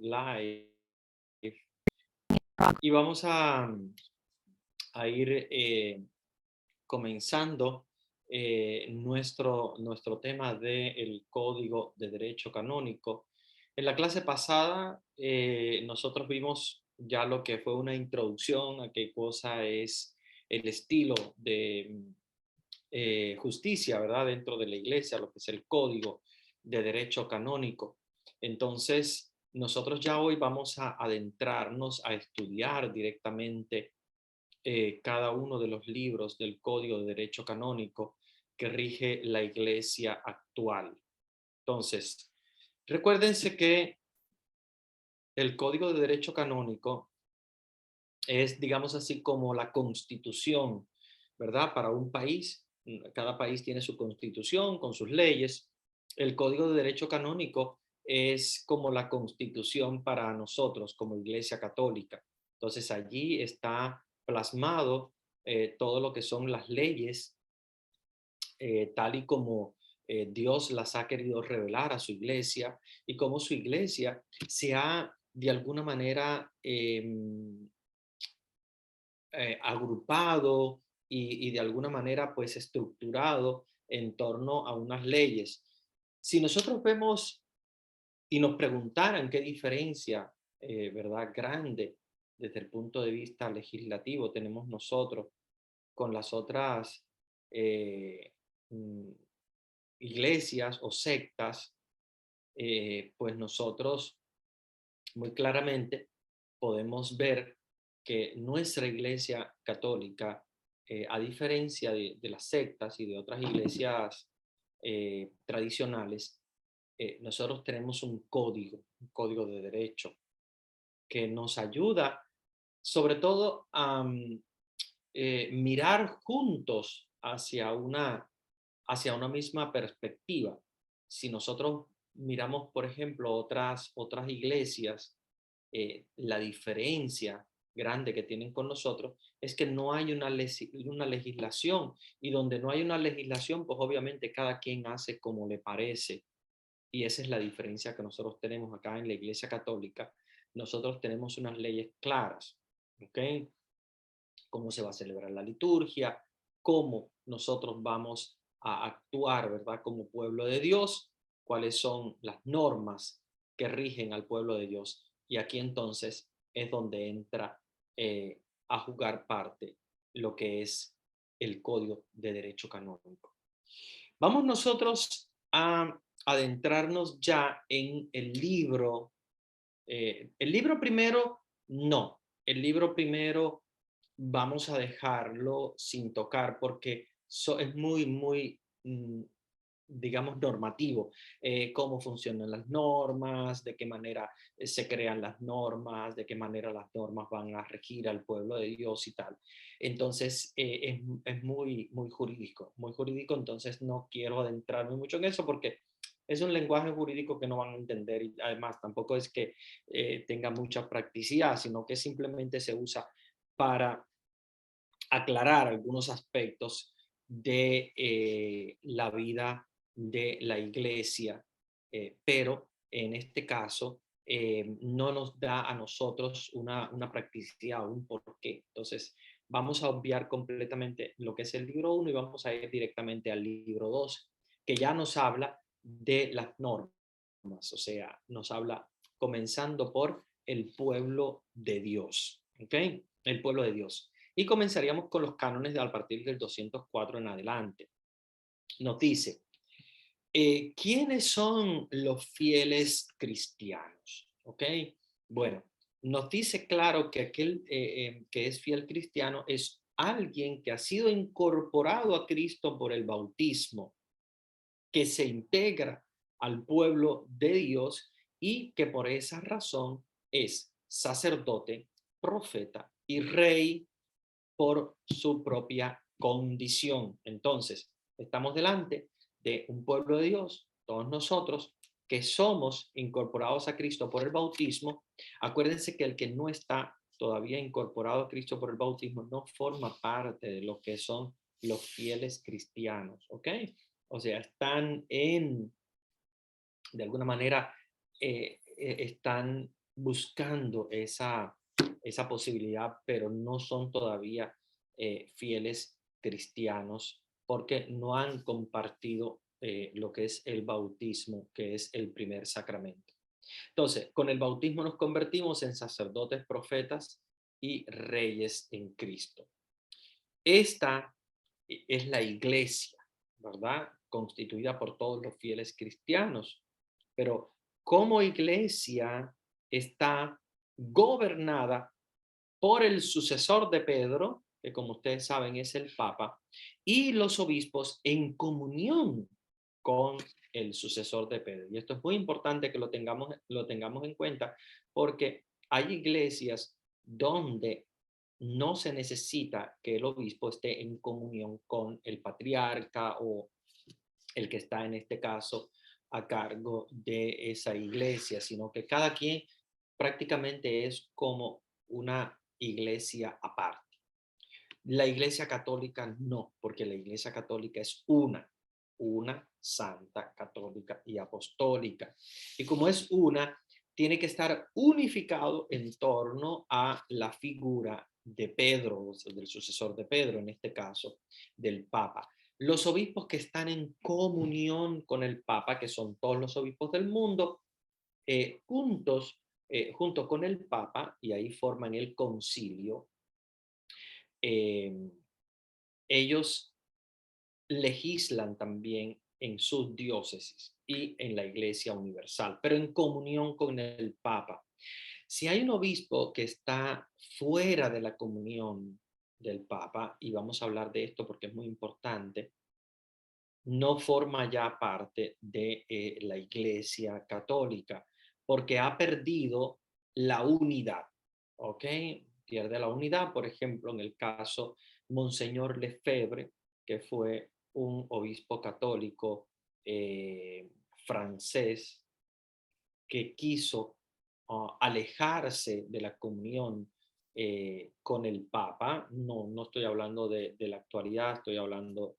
Live y vamos a ir comenzando nuestro tema del Código de Derecho Canónico. En la clase pasada nosotros vimos ya lo que fue una introducción a qué cosa es el estilo de justicia, ¿verdad? Dentro de la iglesia, lo que es el Código de Derecho Canónico. Entonces, nosotros ya hoy vamos a adentrarnos a estudiar directamente cada uno de los libros del Código de Derecho Canónico que rige la iglesia actual. Entonces, recuérdense que el Código de Derecho Canónico es, digamos así, como la constitución, ¿verdad? Para un país. Cada país tiene su constitución con sus leyes. El Código de Derecho Canónico es como la constitución para nosotros como Iglesia Católica. Entonces allí está plasmado todo lo que son las leyes, tal y como Dios las ha querido revelar a su iglesia y cómo su iglesia se ha de alguna manera agrupado y de alguna manera pues estructurado en torno a unas leyes. Si nosotros vemos y nos preguntaran qué diferencia, ¿verdad? Grande desde el punto de vista legislativo tenemos nosotros con las otras eh, mm, iglesias o sectas, pues nosotros muy claramente podemos ver que nuestra iglesia católica, a diferencia de las sectas y de otras iglesias tradicionales, nosotros tenemos un código de derecho que nos ayuda sobre todo a mirar juntos hacia una misma perspectiva. Si nosotros miramos, por ejemplo, otras iglesias, la diferencia grande que tienen con nosotros es que no hay una legislación, y donde no hay una legislación, pues obviamente cada quien hace como le parece, y esa es la diferencia que nosotros tenemos acá en la Iglesia Católica. Nosotros tenemos unas leyes claras, ¿ok? Cómo se va a celebrar la liturgia, cómo nosotros vamos a actuar, ¿verdad? Como pueblo de Dios, cuáles son las normas que rigen al pueblo de Dios. Y aquí entonces es donde entra a jugar parte lo que es el Código de Derecho Canónico. Vamos nosotros a adentrarnos ya en el libro. El libro primero, no. El libro primero vamos a dejarlo sin tocar porque es muy, digamos, normativo. Cómo funcionan las normas, de qué manera se crean las normas, de qué manera las normas van a regir al pueblo de Dios y tal. Entonces, es muy jurídico, entonces no quiero adentrarme mucho en eso porque es un lenguaje jurídico que no van a entender, y además tampoco es que tenga mucha practicidad, sino que simplemente se usa para aclarar algunos aspectos de la vida de la iglesia, pero en este caso no nos da a nosotros una practicidad, un porqué. Entonces, vamos a obviar completamente lo que es el libro 1 y vamos a ir directamente al libro 2, que ya nos habla de las normas, o sea, nos habla comenzando por el pueblo de Dios, ¿ok? El pueblo de Dios. Y comenzaríamos con los cánones a partir del 204 en adelante. Nos dice, ¿quiénes son los fieles cristianos? ¿Ok? Bueno, nos dice claro que aquel que es fiel cristiano es alguien que ha sido incorporado a Cristo por el bautismo, que se integra al pueblo de Dios y que por esa razón es sacerdote, profeta y rey por su propia condición. Entonces, estamos delante de un pueblo de Dios, todos nosotros, que somos incorporados a Cristo por el bautismo. Acuérdense que el que no está todavía incorporado a Cristo por el bautismo no forma parte de lo que son los fieles cristianos, ¿ok? O sea, están de alguna manera, están buscando esa posibilidad, pero no son todavía fieles cristianos porque no han compartido lo que es el bautismo, que es el primer sacramento. Entonces, con el bautismo nos convertimos en sacerdotes, profetas y reyes en Cristo. Esta es la iglesia, ¿verdad? Constituida por todos los fieles cristianos. Pero como iglesia está gobernada por el sucesor de Pedro, que como ustedes saben es el Papa, y los obispos en comunión con el sucesor de Pedro. Y esto es muy importante que lo tengamos en cuenta porque hay iglesias donde no se necesita que el obispo esté en comunión con el patriarca o el que está en este caso a cargo de esa iglesia, sino que cada quien prácticamente es como una iglesia aparte. La iglesia católica no, porque la iglesia católica es una santa, católica y apostólica. Y como es una, tiene que estar unificado en torno a la figura de Pedro, del sucesor de Pedro, en este caso, del Papa. Los obispos que están en comunión con el Papa, que son todos los obispos del mundo, junto con el Papa, y ahí forman el concilio, eh, ellos legislan también en sus diócesis y en la Iglesia Universal, pero en comunión con el Papa. Si hay un obispo que está fuera de la comunión del Papa, y vamos a hablar de esto porque es muy importante, no forma ya parte de la Iglesia Católica, porque ha perdido la unidad, ¿ok? Pierde la unidad, por ejemplo, en el caso Monseñor Lefebvre, que fue un obispo católico francés que quiso alejarse de la comunión con el Papa. No, no estoy hablando de la actualidad, estoy hablando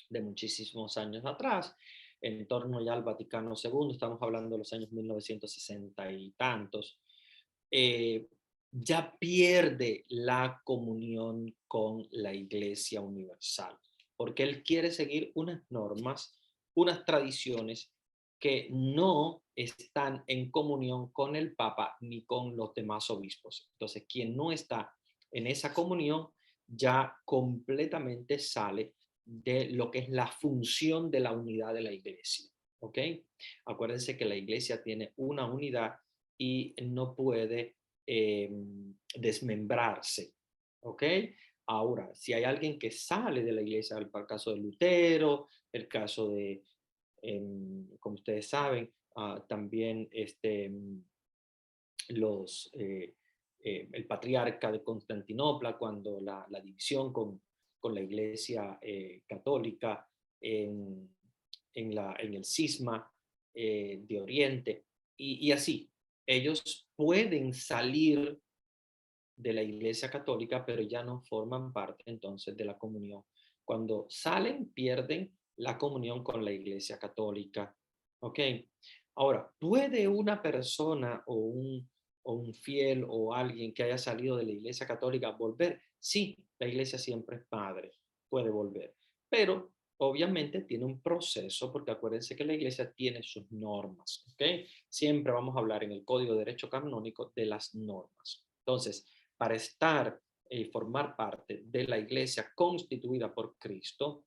de muchísimos años atrás, en torno ya al Vaticano II, estamos hablando de los años 1960 y tantos, eh, ya pierde la comunión con la Iglesia Universal, porque él quiere seguir unas normas, unas tradiciones que no están en comunión con el Papa ni con los demás obispos. Entonces, quien no está en esa comunión ya completamente sale de lo que es la función de la unidad de la iglesia. ¿Ok? Acuérdense que la iglesia tiene una unidad y no puede desmembrarse. ¿Ok? Ahora, si hay alguien que sale de la iglesia, el caso de Lutero, el caso de, como ustedes saben, también el patriarca de Constantinopla, cuando la división con la iglesia católica en, en el cisma de Oriente, y así, ellos pueden salir de la iglesia católica, pero ya no forman parte entonces de la comunión. Cuando salen, pierden la comunión con la iglesia católica. ¿Ok? Ahora, ¿puede una persona o un fiel o alguien que haya salido de la iglesia católica volver? Sí, la iglesia siempre es padre, puede volver, pero obviamente tiene un proceso, porque acuérdense que la iglesia tiene sus normas, ¿ok? Siempre vamos a hablar en el Código de Derecho Canónico de las normas. Entonces, para estar y formar parte de la iglesia constituida por Cristo,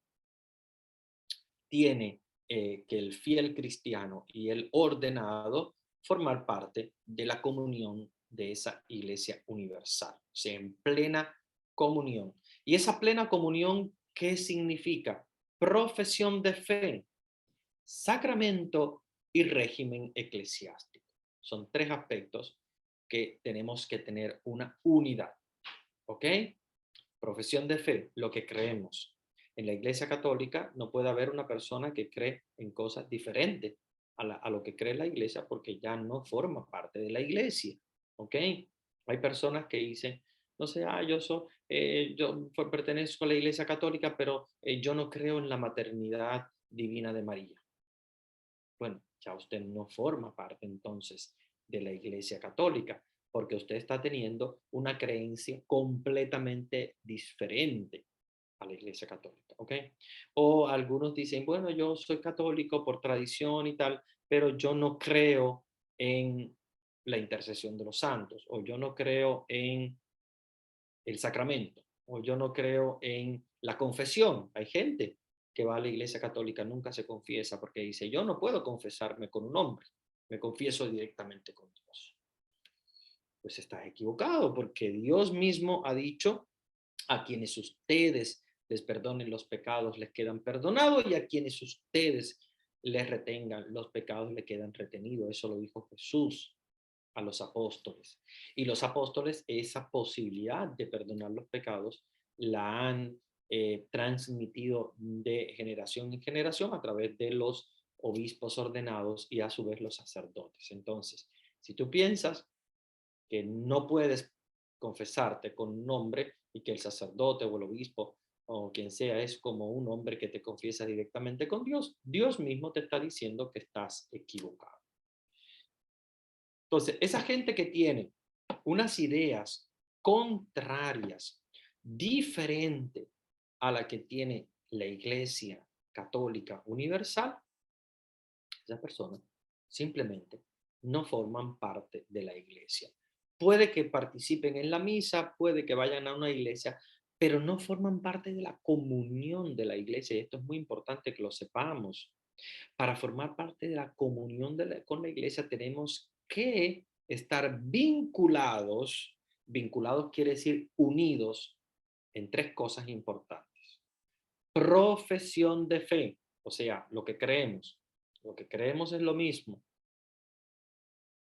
tiene que el fiel cristiano y el ordenado formar parte de la comunión de esa iglesia universal, o sea, en plena comunión. ¿Y esa plena comunión qué significa? Profesión de fe, sacramento y régimen eclesiástico. Son tres aspectos que tenemos que tener una unidad. ¿Ok? Profesión de fe, lo que creemos. En la Iglesia Católica no puede haber una persona que cree en cosas diferentes a lo que cree la Iglesia porque ya no forma parte de la Iglesia. ¿Ok? Hay personas que dicen, no sé, yo pertenezco a la Iglesia Católica, pero yo no creo en la maternidad divina de María. Bueno, ya usted no forma parte entonces de la Iglesia Católica, porque usted está teniendo una creencia completamente diferente a la Iglesia Católica, ¿ok? O algunos dicen, bueno, yo soy católico por tradición y tal, pero yo no creo en la intercesión de los santos, o yo no creo en el sacramento, o yo no creo en la confesión. Hay gente que va a la Iglesia Católica, nunca se confiesa porque dice, yo no puedo confesarme con un hombre, me confieso directamente con Dios. Pues estás equivocado porque Dios mismo ha dicho, a quienes ustedes les perdonen los pecados les quedan perdonados y a quienes ustedes les retengan los pecados les quedan retenidos. Eso lo dijo Jesús a los apóstoles. Y los apóstoles esa posibilidad de perdonar los pecados la han transmitido de generación en generación a través de los obispos ordenados y a su vez los sacerdotes. Entonces, si tú piensas que no puedes confesarte con un hombre y que el sacerdote o el obispo o quien sea es como un hombre que te confiesa directamente con Dios, Dios mismo te está diciendo que estás equivocado. Entonces, esa gente que tiene unas ideas contrarias, diferentes a la que tiene la Iglesia Católica Universal, esas personas simplemente no forman parte de la iglesia. Puede que participen en la misa, puede que vayan a una iglesia, pero no forman parte de la comunión de la iglesia. Y esto es muy importante que lo sepamos. Para formar parte de la comunión con la iglesia tenemos que estar vinculados. Vinculados quiere decir unidos en tres cosas importantes. Profesión de fe, o sea, lo que creemos. Lo que creemos es lo mismo,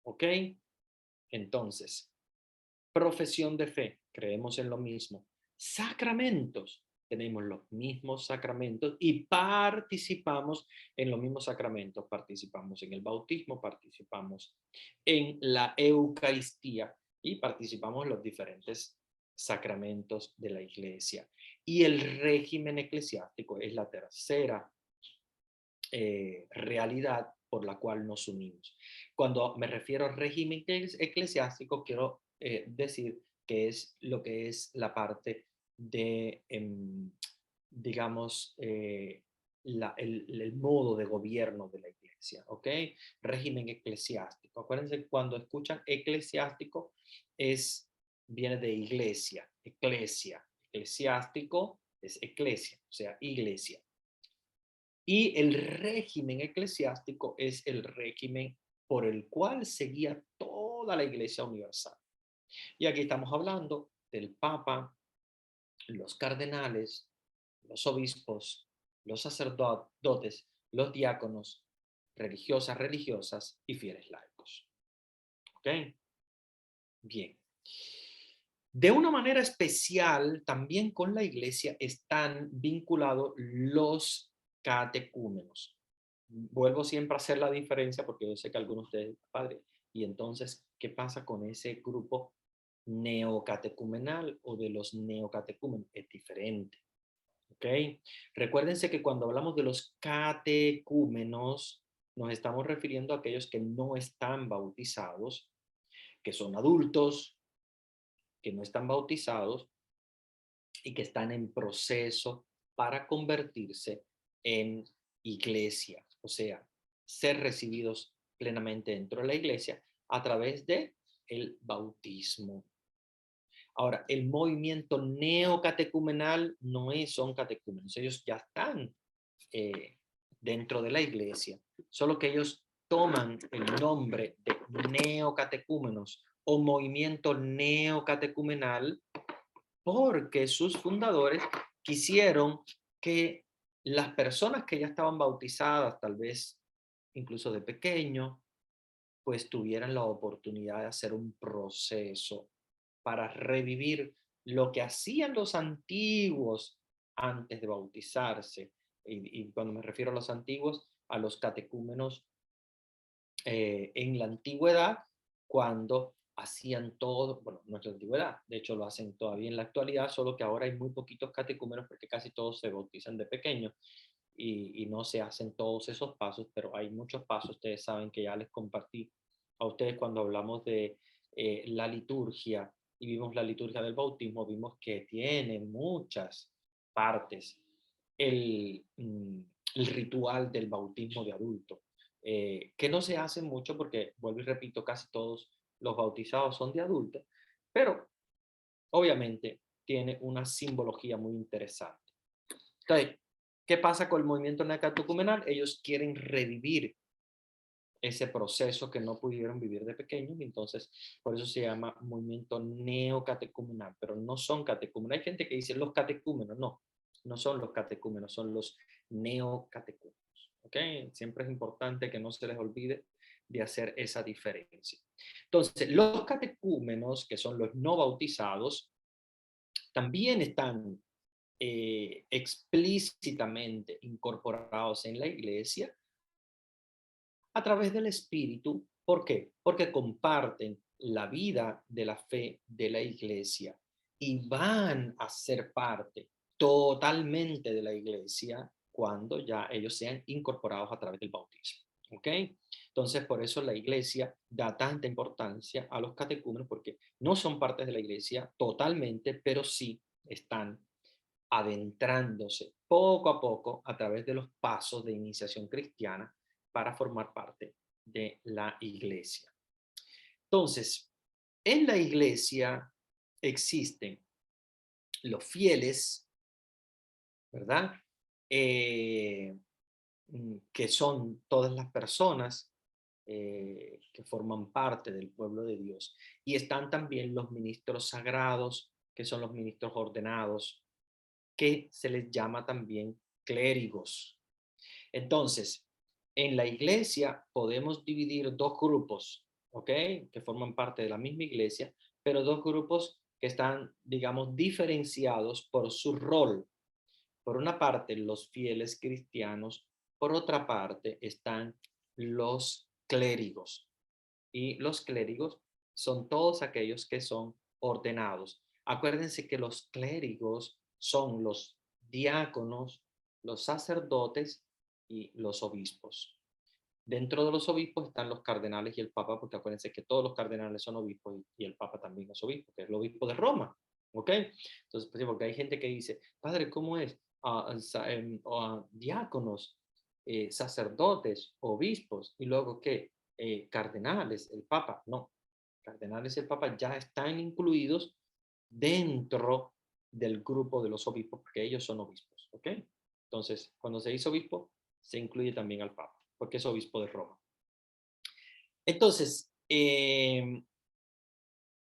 ¿ok? Entonces, profesión de fe, creemos en lo mismo. Sacramentos, tenemos los mismos sacramentos y participamos en los mismos sacramentos. Participamos en el bautismo, participamos en la Eucaristía y participamos en los diferentes sacramentos de la iglesia. Y el régimen eclesiástico es la tercera realidad por la cual nos unimos. Cuando me refiero al régimen eclesiástico, quiero decir que es lo que es la parte de, digamos, el modo de gobierno de la iglesia, ¿ok? Régimen eclesiástico. Acuérdense, cuando escuchan eclesiástico, viene de iglesia, eclesia. Eclesiástico es eclesia, o sea, iglesia. Y el régimen eclesiástico es el régimen por el cual seguía toda la Iglesia Universal. Y aquí estamos hablando del Papa, los cardenales, los obispos, los sacerdotes, los diáconos, religiosas y fieles laicos. ¿Ok? Bien. De una manera especial, también con la iglesia están vinculados los catecúmenos. Vuelvo siempre a hacer la diferencia porque yo sé que algunos de ustedes, padre, y entonces, ¿qué pasa con ese grupo neocatecumenal o de los neocatecúmenos? Es diferente, ¿ok? Recuérdense que cuando hablamos de los catecúmenos, nos estamos refiriendo a aquellos que no están bautizados, que son adultos, que no están bautizados y que están en proceso para convertirse en iglesia, o sea, ser recibidos plenamente dentro de la iglesia a través de el bautismo. Ahora, el movimiento neocatecumenal no son catecúmenos, ellos ya están eh, dentro de la iglesia, solo que ellos toman el nombre de neocatecúmenos o movimiento neocatecumenal porque sus fundadores quisieron que las personas que ya estaban bautizadas, tal vez incluso de pequeño, pues tuvieran la oportunidad de hacer un proceso para revivir lo que hacían los antiguos antes de bautizarse. Y cuando me refiero a los antiguos, a los catecúmenos en la antigüedad, cuando hacían todo, bueno, no es la antigüedad, de hecho lo hacen todavía en la actualidad, solo que ahora hay muy poquitos catecúmenos porque casi todos se bautizan de pequeños y no se hacen todos esos pasos, pero hay muchos pasos, ustedes saben que ya les compartí a ustedes cuando hablamos de la liturgia y vimos la liturgia del bautismo, vimos que tiene muchas partes el ritual del bautismo de adulto, que no se hace mucho porque, vuelvo y repito, casi todos los bautizados son de adultos, pero obviamente tiene una simbología muy interesante. Entonces, ¿qué pasa con el movimiento neocatecumenal? Ellos quieren revivir ese proceso que no pudieron vivir de pequeños, y entonces por eso se llama movimiento neocatecumenal, pero no son catecúmenos. Hay gente que dice los catecúmenos, no, no son los catecúmenos, son los neocatecúmenos. ¿Ok? Siempre es importante que no se les olvide de hacer esa diferencia. Entonces, los catecúmenos, que son los no bautizados, también están explícitamente incorporados en la iglesia a través del Espíritu. ¿Por qué? Porque comparten la vida de la fe de la iglesia y van a ser parte totalmente de la iglesia cuando ya ellos sean incorporados a través del bautismo. ¿Ok? Entonces, por eso la iglesia da tanta importancia a los catecúmenos, porque no son parte de la iglesia totalmente, pero sí están adentrándose poco a poco a través de los pasos de iniciación cristiana para formar parte de la iglesia. Entonces, en la iglesia existen los fieles, ¿verdad? Eh, que son todas las personas que forman parte del pueblo de Dios. Y están también los ministros sagrados, que son los ministros ordenados, que se les llama también clérigos. Entonces, en la iglesia podemos dividir dos grupos, ¿ok? Que forman parte de la misma iglesia, pero dos grupos que están, digamos, diferenciados por su rol. Por una parte, los fieles cristianos, por otra parte, están los clérigos. Y los clérigos son todos aquellos que son ordenados. Acuérdense que los clérigos son los diáconos, los sacerdotes y los obispos. Dentro de los obispos están los cardenales y el papa, porque acuérdense que todos los cardenales son obispos y el papa también es obispo, que es el obispo de Roma. ¿Ok? Entonces, pues, porque hay gente que dice, padre, ¿cómo es? Diáconos, sacerdotes, obispos, y luego ¿qué? Cardenales, el papa. No, cardenales y el papa ya están incluidos dentro del grupo de los obispos, porque ellos son obispos. ¿Ok? Entonces, cuando se dice obispo, se incluye también al papa, porque es obispo de Roma. Entonces,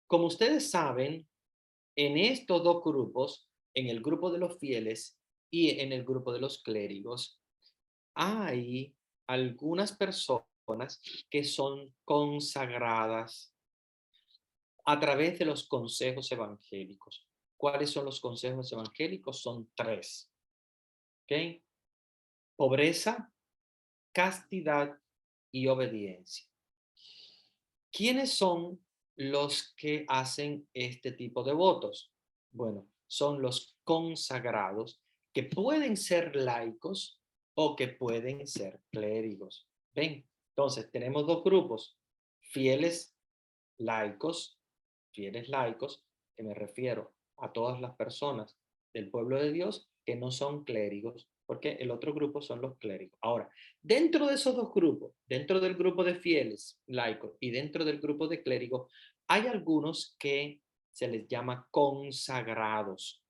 como ustedes saben, en estos dos grupos, en el grupo de los fieles y en el grupo de los clérigos, hay algunas personas que son consagradas a través de los consejos evangélicos. ¿Cuáles son los consejos evangélicos? Son tres. ¿Ok? Pobreza, castidad y obediencia. ¿Quiénes son los que hacen este tipo de votos? Bueno, son los consagrados, que pueden ser laicos o que pueden ser clérigos. ¿Ven? Entonces, tenemos dos grupos, fieles laicos, fieles laicos, que me refiero a todas las personas del pueblo de Dios que no son clérigos, porque el otro grupo son los clérigos. Ahora, dentro de esos dos grupos, dentro del grupo de fieles laicos y dentro del grupo de clérigos, hay algunos que se les llama consagrados.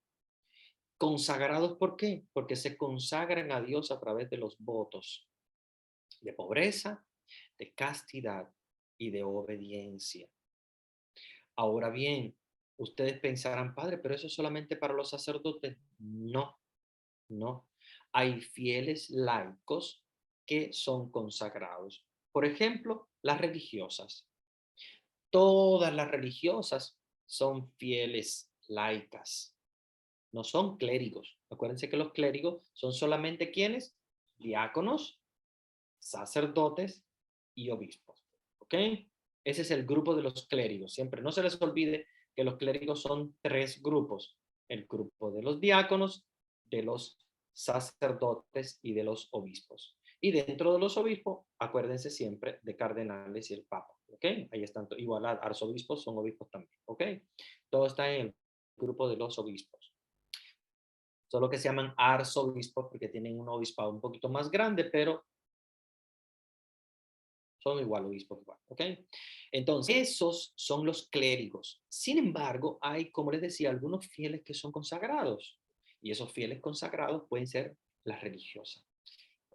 ¿Consagrados por qué? Porque se consagran a Dios a través de los votos de pobreza, de castidad y de obediencia. Ahora bien, ustedes pensarán, padre, pero eso es solamente para los sacerdotes. No, no. Hay fieles laicos que son consagrados. Por ejemplo, las religiosas. Todas las religiosas son fieles laicas. No son clérigos. Acuérdense que los clérigos son solamente quienes, diáconos, sacerdotes y obispos. ¿Ok? Ese es el grupo de los clérigos. Siempre no se les olvide que los clérigos son tres grupos. El grupo de los diáconos, de los sacerdotes y de los obispos. Y dentro de los obispos, acuérdense siempre de cardenales y el papa. ¿ok? Ahí están, igual arzobispos son obispos también, ¿ok? Todo está en el grupo de los obispos. Solo que se llaman arzobispos porque tienen un obispado un poquito más grande, pero son igual obispos igual, ¿ok? Entonces, esos son los clérigos. Sin embargo, hay, como les decía, algunos fieles que son consagrados. Y esos fieles consagrados pueden ser las religiosas.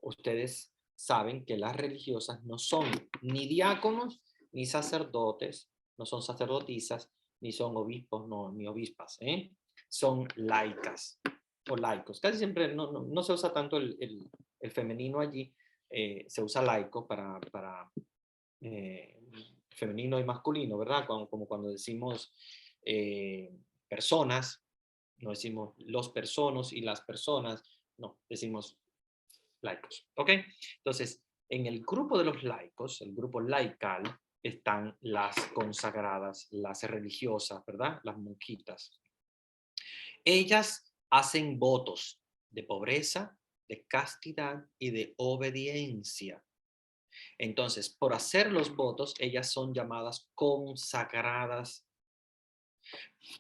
Ustedes saben que las religiosas no son ni diáconos ni sacerdotes, no son sacerdotisas, ni son obispos, no, ni obispas, ¿eh? Son laicas o laicos. Casi siempre no se usa tanto el femenino allí, se usa laico para eh, femenino y masculino, ¿verdad? Como cuando decimos eh, personas, no decimos los personas y las personas, no, decimos laicos, ¿ok? Entonces, en el grupo de los laicos, el grupo laical, están las consagradas, las religiosas, ¿verdad? Las monjitas. Ellas hacen votos de pobreza, de castidad y de obediencia. Entonces, por hacer los votos, ellas son llamadas consagradas.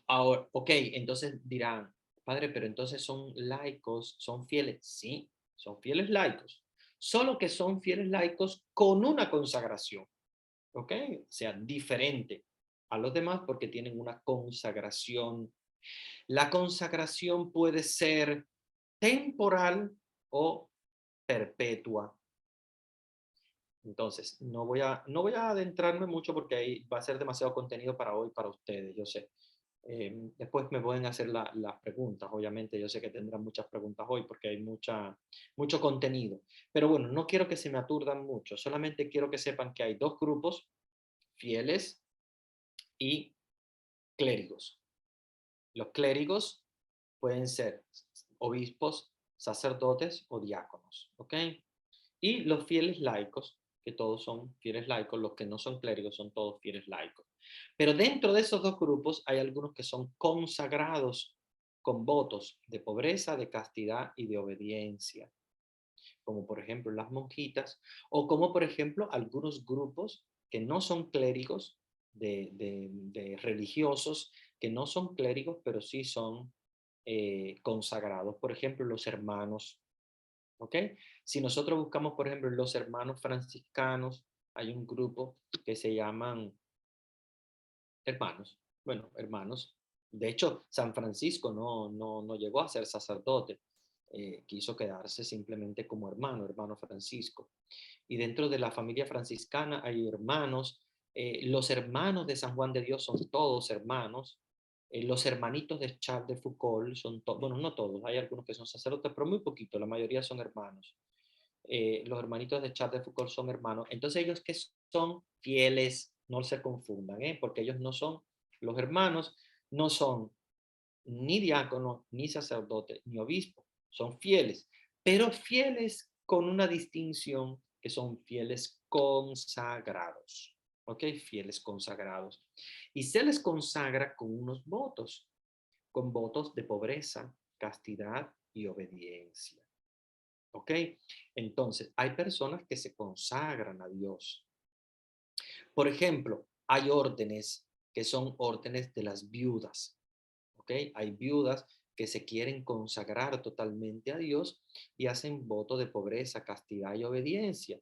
Ahora, ok, entonces dirán, padre, pero entonces son laicos, son fieles. Sí, son fieles laicos. Solo que son fieles laicos con una consagración. ¿Ok? O sea, diferente a los demás porque tienen una consagración. La consagración puede ser temporal o perpetua. Entonces, no voy a adentrarme mucho porque ahí va a ser demasiado contenido para hoy, para ustedes, yo sé. Después me pueden hacer las preguntas, obviamente, yo sé que tendrán muchas preguntas hoy porque hay mucho contenido. Pero bueno, no quiero que se me aturdan mucho, solamente quiero que sepan que hay dos grupos, fieles y clérigos. Los clérigos pueden ser obispos, sacerdotes o diáconos, ¿ok? Y los fieles laicos, que todos son fieles laicos, los que no son clérigos son todos fieles laicos. Pero dentro de esos dos grupos hay algunos que son consagrados con votos de pobreza, de castidad y de obediencia, como por ejemplo las monjitas, o como por ejemplo algunos grupos que no son clérigos, de religiosos, que no son clérigos, pero sí son consagrados. Por ejemplo, los hermanos. ¿Ok? Si nosotros buscamos, por ejemplo, los hermanos franciscanos, hay un grupo que se llaman hermanos. Bueno, hermanos. De hecho, San Francisco no llegó a ser sacerdote. Quiso quedarse simplemente como hermano, hermano Francisco. Y dentro de la familia franciscana hay hermanos. Los hermanos de San Juan de Dios son todos hermanos. Los hermanitos de Charles de Foucault son todos, bueno, no todos, hay algunos que son sacerdotes, pero muy poquito, la mayoría son hermanos. Los hermanitos de Charles de Foucault son hermanos. Entonces ellos que son fieles, no se confundan, porque ellos no son, los hermanos no son ni diáconos, ni sacerdotes, ni obispos, son fieles, pero fieles con una distinción que son fieles consagrados, ¿ok? Fieles consagrados. Y se les consagra con unos votos, con votos de pobreza, castidad y obediencia. ¿Ok? Entonces, hay personas que se consagran a Dios. Por ejemplo, hay órdenes que son órdenes de las viudas. ¿Ok? Hay viudas que se quieren consagrar totalmente a Dios y hacen voto de pobreza, castidad y obediencia.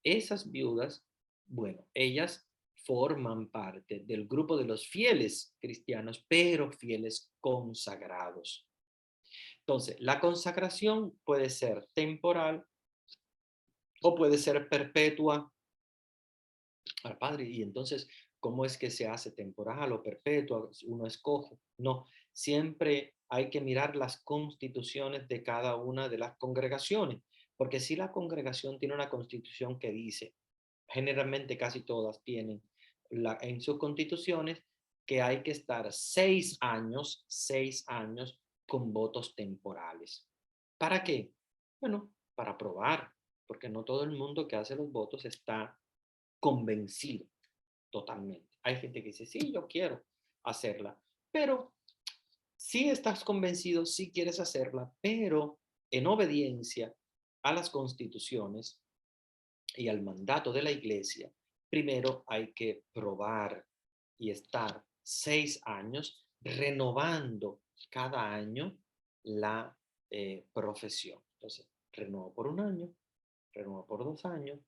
Esas viudas, bueno, ellas forman parte del grupo de los fieles cristianos, pero fieles consagrados. Entonces, la consagración puede ser temporal o puede ser perpetua al Padre. Y entonces, ¿cómo es que se hace temporal o perpetua? Uno escoge. No, siempre hay que mirar las constituciones de cada una de las congregaciones, porque si la congregación tiene una constitución que dice, generalmente casi todas tienen en sus constituciones que hay que estar 6 años con votos temporales. ¿Para qué? Bueno, para probar, porque no todo el mundo que hace los votos está convencido totalmente. Hay gente que dice, sí, yo quiero hacerla, pero si estás convencido, si quieres hacerla, pero en obediencia a las constituciones y al mandato de la iglesia, primero hay que probar y estar 6 años renovando cada año la profesión. Entonces, renuevo por un año, renuevo por 2 años,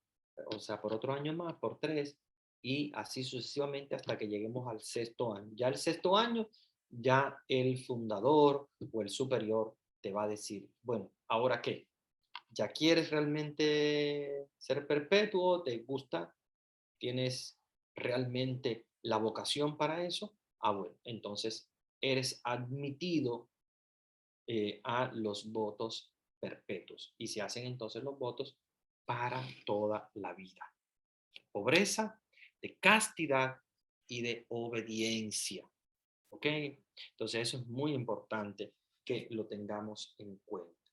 o sea, por otro año más, por tres, y así sucesivamente hasta que lleguemos al sexto año. Ya el sexto año, ya el fundador o el superior te va a decir, bueno, ¿ahora qué? ¿Ya quieres realmente ser perpetuo? ¿Te gusta? ¿Tienes realmente la vocación para eso? Ah, bueno, entonces eres admitido a los votos perpetuos y se hacen entonces los votos para toda la vida. Pobreza, de castidad y de obediencia. ¿Ok? Entonces eso es muy importante que lo tengamos en cuenta.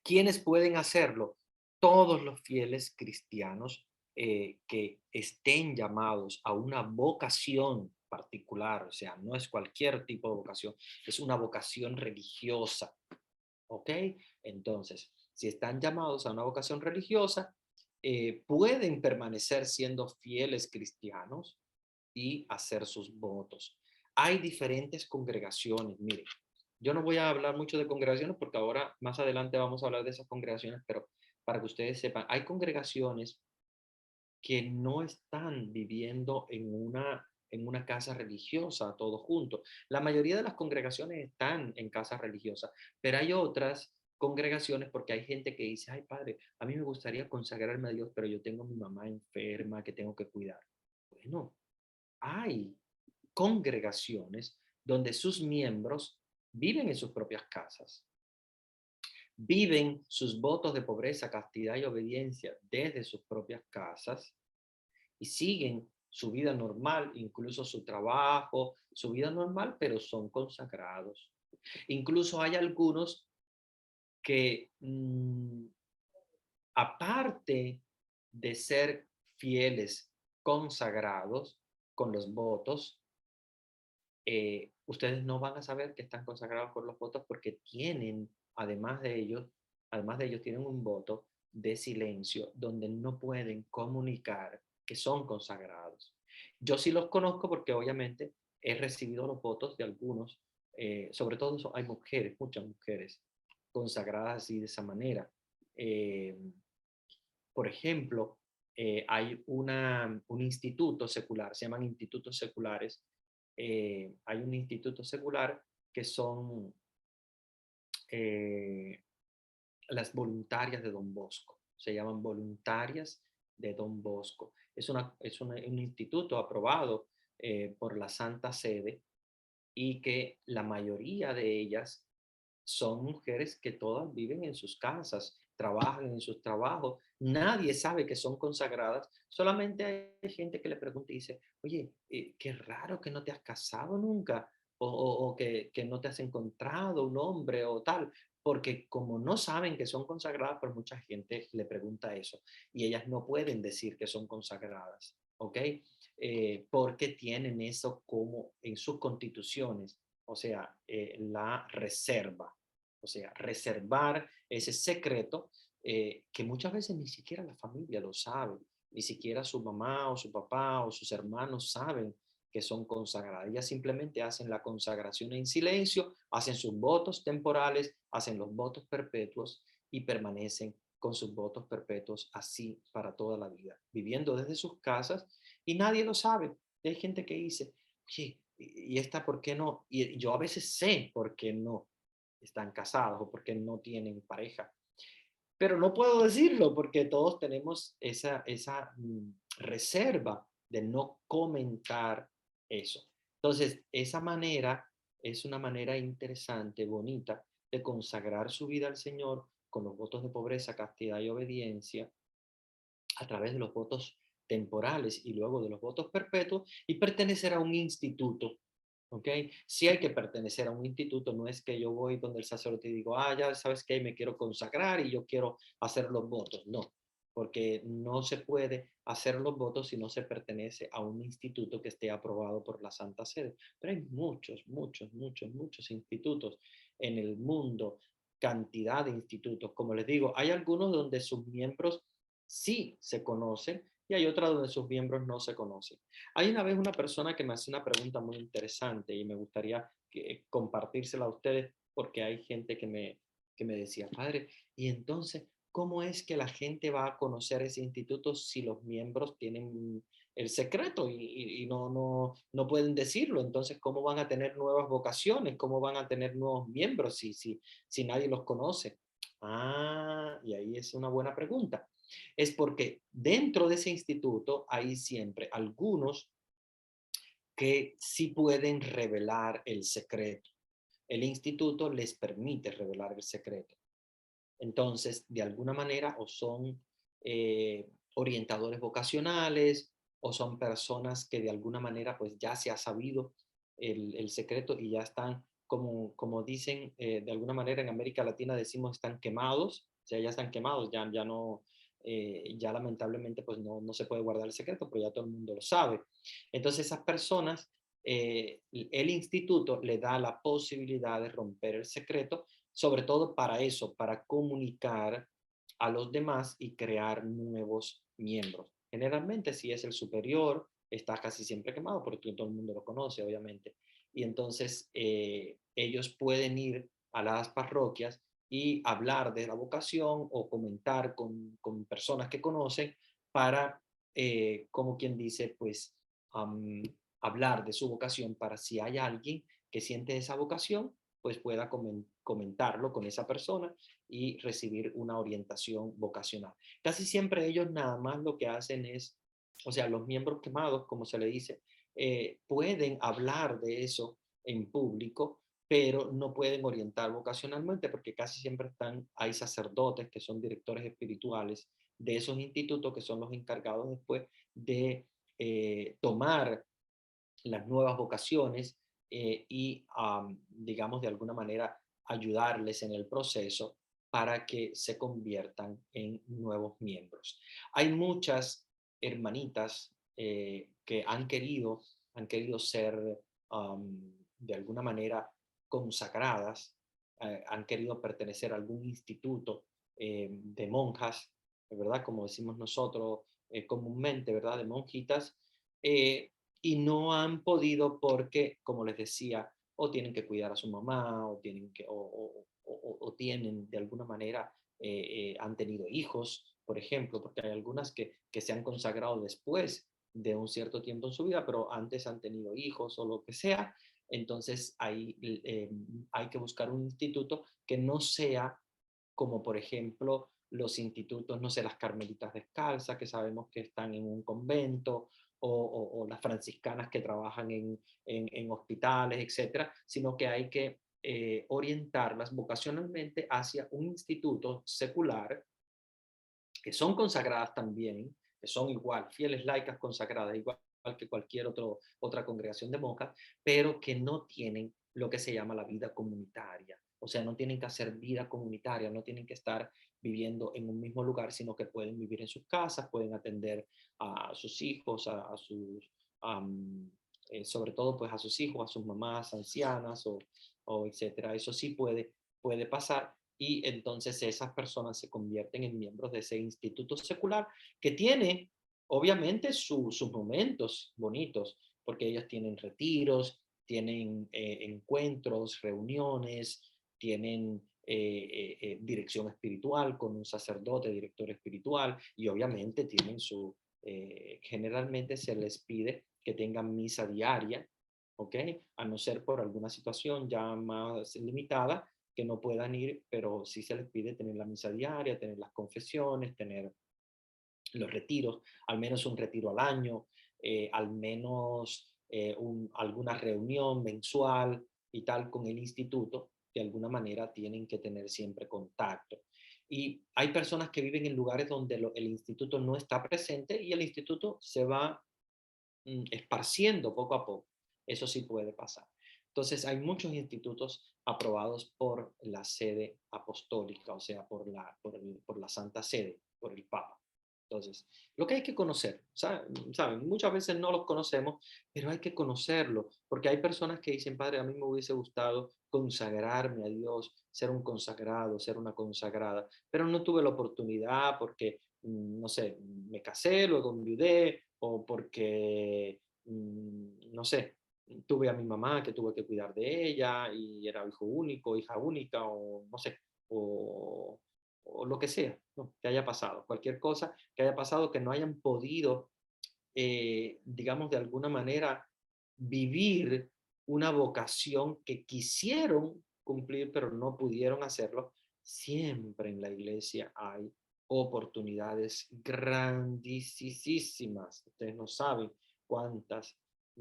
¿Quiénes pueden hacerlo? Todos los fieles cristianos que estén llamados a una vocación particular, o sea, no es cualquier tipo de vocación, es una vocación religiosa, ¿ok? Entonces, si están llamados a una vocación religiosa, pueden permanecer siendo fieles cristianos y hacer sus votos. Hay diferentes congregaciones, miren, yo no voy a hablar mucho de congregaciones porque ahora más adelante vamos a hablar de esas congregaciones, pero para que ustedes sepan, hay congregaciones que no están viviendo en una casa religiosa todos juntos. La mayoría de las congregaciones están en casas religiosas, pero hay otras congregaciones porque hay gente que dice, ay padre, a mí me gustaría consagrarme a Dios, pero yo tengo a mi mamá enferma que tengo que cuidar. Bueno, hay congregaciones donde sus miembros viven en sus propias casas, viven sus votos de pobreza, castidad y obediencia desde sus propias casas y siguen su vida normal, incluso su trabajo, su vida normal, pero son consagrados. Incluso hay algunos que, aparte de ser fieles, consagrados con los votos, ustedes no van a saber que están consagrados por los votos porque tienen, además de ellos, tienen un voto de silencio donde no pueden comunicar que son consagrados. Yo sí los conozco porque obviamente he recibido los votos de algunos, sobre todo hay mujeres, muchas mujeres consagradas así de esa manera. Eh, por ejemplo, hay un instituto secular, se llaman institutos seculares. Hay un instituto secular que son eh, las voluntarias de Don Bosco. Se llaman voluntarias de Don Bosco. Un instituto aprobado por la Santa Sede y que la mayoría de ellas son mujeres que todas viven en sus casas, trabajan en sus trabajos, nadie sabe que son consagradas, solamente hay gente que le pregunta y dice, oye, qué raro que no te has casado nunca, o que no te has encontrado un hombre o tal, porque como no saben que son consagradas, pues mucha gente le pregunta eso y ellas no pueden decir que son consagradas, ¿ok? Porque tienen eso como en sus constituciones, o sea, la reserva, o sea, reservar ese secreto que muchas veces ni siquiera la familia lo sabe, ni siquiera su mamá o su papá o sus hermanos saben que son consagradas. Ellas simplemente hacen la consagración en silencio, hacen sus votos temporales, hacen los votos perpetuos y permanecen con sus votos perpetuos así para toda la vida, viviendo desde sus casas y nadie lo sabe. Y hay gente que dice, oye, ¿y esta por qué no? Y yo a veces sé por qué no están casados o porque no tienen pareja. Pero no puedo decirlo porque todos tenemos esa reserva de no comentar eso. Entonces, esa manera es una manera interesante, bonita, de consagrar su vida al Señor con los votos de pobreza, castidad y obediencia a través de los votos temporales y luego de los votos perpetuos y pertenecer a un instituto. ¿Ok? Si hay que pertenecer a un instituto, no es que yo voy donde el sacerdote y digo, ah, ya sabes que me quiero consagrar y yo quiero hacer los votos. No, porque no se puede hacer los votos si no se pertenece a un instituto que esté aprobado por la Santa Sede. Pero hay muchos, muchos, muchos, muchos institutos en el mundo, cantidad de institutos. Como les digo, hay algunos donde sus miembros sí se conocen, y hay otra donde sus miembros no se conocen. Hay una vez una persona que me hace una pregunta muy interesante y me gustaría compartírsela a ustedes porque hay gente que me decía, padre, y entonces, ¿cómo es que la gente va a conocer ese instituto si los miembros tienen el secreto y no pueden decirlo? Entonces, ¿cómo van a tener nuevas vocaciones? ¿Cómo van a tener nuevos miembros si nadie los conoce? Ah, y ahí es una buena pregunta. Es porque dentro de ese instituto hay siempre algunos que sí pueden revelar el secreto. El instituto les permite revelar el secreto. Entonces, de alguna manera, o son orientadores vocacionales, o son personas que de alguna manera, pues ya se ha sabido el secreto y ya están, como dicen, de alguna manera en América Latina decimos están quemados, o sea, ya están quemados, ya no, ya lamentablemente, pues no se puede guardar el secreto, pero ya todo el mundo lo sabe. Entonces, esas personas, el instituto le da la posibilidad de romper el secreto sobre todo para eso, para comunicar a los demás y crear nuevos miembros. Generalmente, si es el superior, está casi siempre quemado porque todo el mundo lo conoce, obviamente. Y entonces ellos pueden ir a las parroquias y hablar de la vocación o comentar con personas que conocen para, como quien dice, pues um, hablar de su vocación para si hay alguien que siente esa vocación, pues pueda comentarlo con esa persona y recibir una orientación vocacional. Casi siempre ellos nada más lo que hacen es, o sea, los miembros quemados, como se le dice, pueden hablar de eso en público, pero no pueden orientar vocacionalmente porque casi siempre hay sacerdotes que son directores espirituales de esos institutos que son los encargados después de tomar las nuevas vocaciones y, digamos, de alguna manera ayudarles en el proceso para que se conviertan en nuevos miembros. Hay muchas hermanitas que han querido ser de alguna manera consagradas, han querido pertenecer a algún instituto de monjas, ¿verdad? Como decimos nosotros comúnmente, ¿verdad? De monjitas. eh, y no han podido porque, como les decía, o tienen que cuidar a su mamá, o tienen o tienen de alguna manera, han tenido hijos, por ejemplo, porque hay algunas que se han consagrado después de un cierto tiempo en su vida, pero antes han tenido hijos o lo que sea. Entonces hay que buscar un instituto que no sea como por ejemplo los institutos, no sé, las carmelitas descalzas, que sabemos que están en un convento, o las franciscanas que trabajan en hospitales, etcétera, sino que hay que orientarlas vocacionalmente hacia un instituto secular, que son consagradas también, que son igual, fieles laicas consagradas, igual que cualquier otra congregación de monjas, pero que no tienen lo que se llama la vida comunitaria. O sea, no tienen que hacer vida comunitaria, no tienen que estar viviendo en un mismo lugar, sino que pueden vivir en sus casas, pueden atender a sus hijos, a sus, sobre todo pues a sus hijos, a sus mamás ancianas o etcétera. Eso sí puede pasar y entonces esas personas se convierten en miembros de ese instituto secular que tiene obviamente sus momentos bonitos, porque ellas tienen retiros, tienen encuentros, reuniones, tienen dirección espiritual con un sacerdote, director espiritual, y obviamente tienen generalmente se les pide que tengan misa diaria, ¿ok? A no ser por alguna situación ya más limitada, que no puedan ir, pero sí se les pide tener la misa diaria, tener las confesiones, tener los retiros, al menos un retiro al año, al menos alguna reunión mensual y tal con el instituto, de alguna manera tienen que tener siempre contacto. Y hay personas que viven en lugares donde el instituto no está presente y el instituto se va esparciendo poco a poco. Eso sí puede pasar. Entonces, hay muchos institutos aprobados por la sede apostólica, o sea, por la Santa Sede, por el Papa. Entonces, lo que hay que conocer, ¿saben? Muchas veces no los conocemos, pero hay que conocerlo, porque hay personas que dicen, padre, a mí me hubiese gustado consagrarme a Dios, ser un consagrado, ser una consagrada, pero no tuve la oportunidad porque no sé, me casé, luego enviudé, o porque, no sé, tuve a mi mamá que tuve que cuidar de ella y era hijo único, hija única, o no sé, o, o lo que sea, ¿no? Que haya pasado, cualquier cosa que haya pasado que no hayan podido, digamos, de alguna manera vivir una vocación que quisieron cumplir, pero no pudieron hacerlo. Siempre en la iglesia hay oportunidades grandísimas. Ustedes no saben cuántas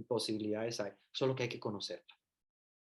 posibilidades hay, solo que hay que conocerlas.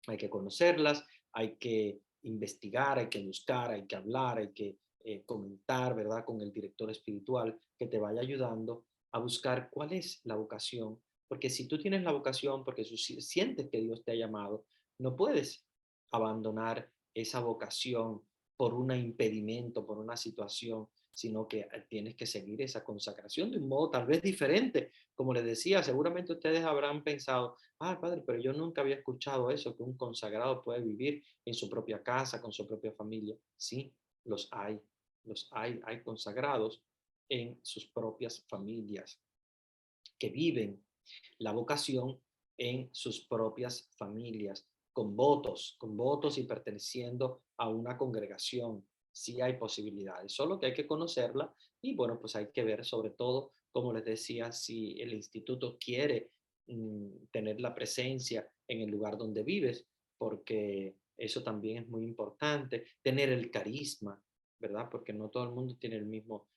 Hay que conocerlas, hay que investigar, hay que buscar, hay que hablar, hay que comentar, ¿verdad? Con el director espiritual que te vaya ayudando a buscar cuál es la vocación. Porque si tú tienes la vocación, porque sientes que Dios te ha llamado, no puedes abandonar esa vocación por un impedimento, por una situación, sino que tienes que seguir esa consagración de un modo tal vez diferente. Como les decía, seguramente ustedes habrán pensado, ah, padre, pero yo nunca había escuchado eso, que un consagrado puede vivir en su propia casa, con su propia familia. Sí, los hay, hay consagrados en sus propias familias que viven la vocación en sus propias familias, con votos y perteneciendo a una congregación. Sí hay posibilidades, solo que hay que conocerla y bueno, pues hay que ver sobre todo, como les decía, si el instituto quiere tener la presencia en el lugar donde vives, porque eso también es muy importante, tener el carisma, ¿verdad? Porque no todo el mundo tiene el mismo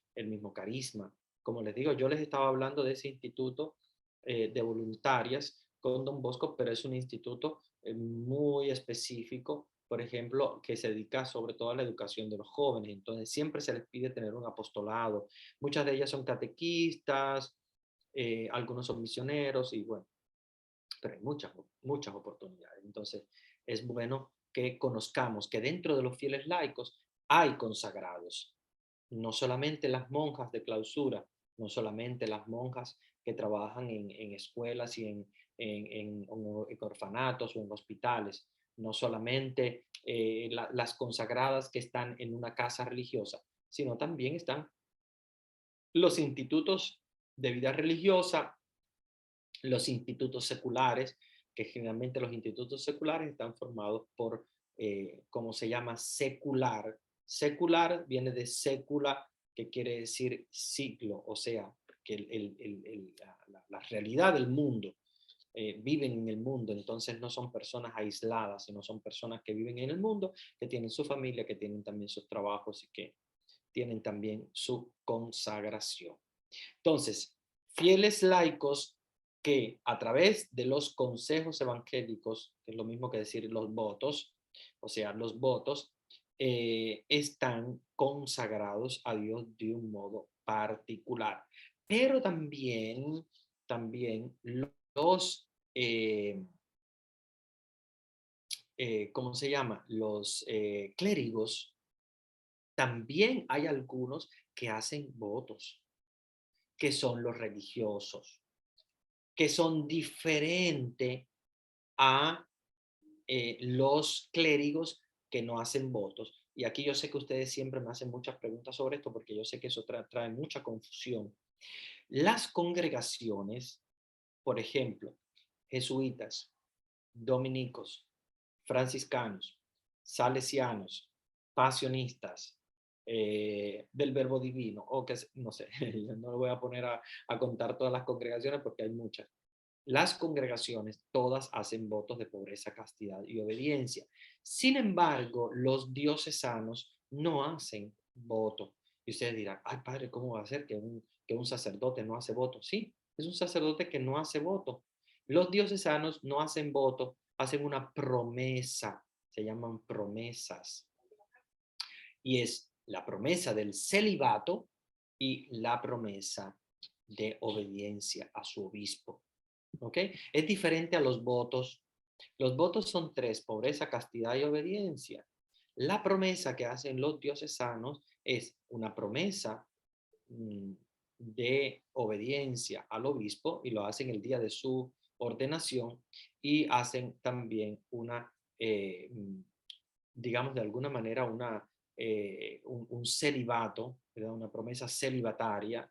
carisma. Como les digo, yo les estaba hablando de ese instituto de voluntarias con Don Bosco, pero es un instituto muy específico, por ejemplo, que se dedica sobre todo a la educación de los jóvenes. Entonces, siempre se les pide tener un apostolado. Muchas de ellas son catequistas, algunos son misioneros y bueno, pero hay muchas oportunidades. Entonces, es bueno que conozcamos que dentro de los fieles laicos hay consagrados, no solamente las monjas de clausura, no solamente las monjas que trabajan en escuelas y en orfanatos o en hospitales, no solamente las consagradas que están en una casa religiosa, sino también están los institutos de vida religiosa, los institutos seculares, que generalmente los institutos seculares están formados por, ¿cómo se llama? Secular. Secular viene de sécula, que quiere decir ciclo, o sea, que la realidad del mundo, viven en el mundo, entonces no son personas aisladas, sino son personas que viven en el mundo, que tienen su familia, que tienen también sus trabajos y que tienen también su consagración. Entonces, fieles laicos que a través de los consejos evangélicos, que es lo mismo que decir los votos, o sea, los votos, están consagrados a Dios de un modo particular. Pero también los, ¿cómo se llama? Los clérigos, también hay algunos que hacen votos, que son los religiosos, que son diferentes a los clérigos que no hacen votos. Y aquí yo sé que ustedes siempre me hacen muchas preguntas sobre esto porque yo sé que eso trae mucha confusión. Las congregaciones, por ejemplo, jesuitas, dominicos, franciscanos, salesianos, pasionistas, del verbo divino, o que no sé, no lo voy a poner a contar todas las congregaciones porque hay muchas. Las congregaciones todas hacen votos de pobreza, castidad y obediencia. Sin embargo, los diocesanos no hacen voto. Y ustedes dirán, ay padre, ¿cómo va a ser que un sacerdote no hace voto? Sí, es un sacerdote que no hace voto. Los diocesanos no hacen voto, hacen una promesa, se llaman promesas. Y es la promesa del celibato y la promesa de obediencia a su obispo. ¿Ok? Es diferente a los votos. Los votos son tres: pobreza, castidad y obediencia. La promesa que hacen los diocesanos es una promesa mm, de obediencia al obispo y lo hacen el día de su ordenación y hacen también una, digamos de alguna manera, un celibato, ¿verdad? Una promesa celibataria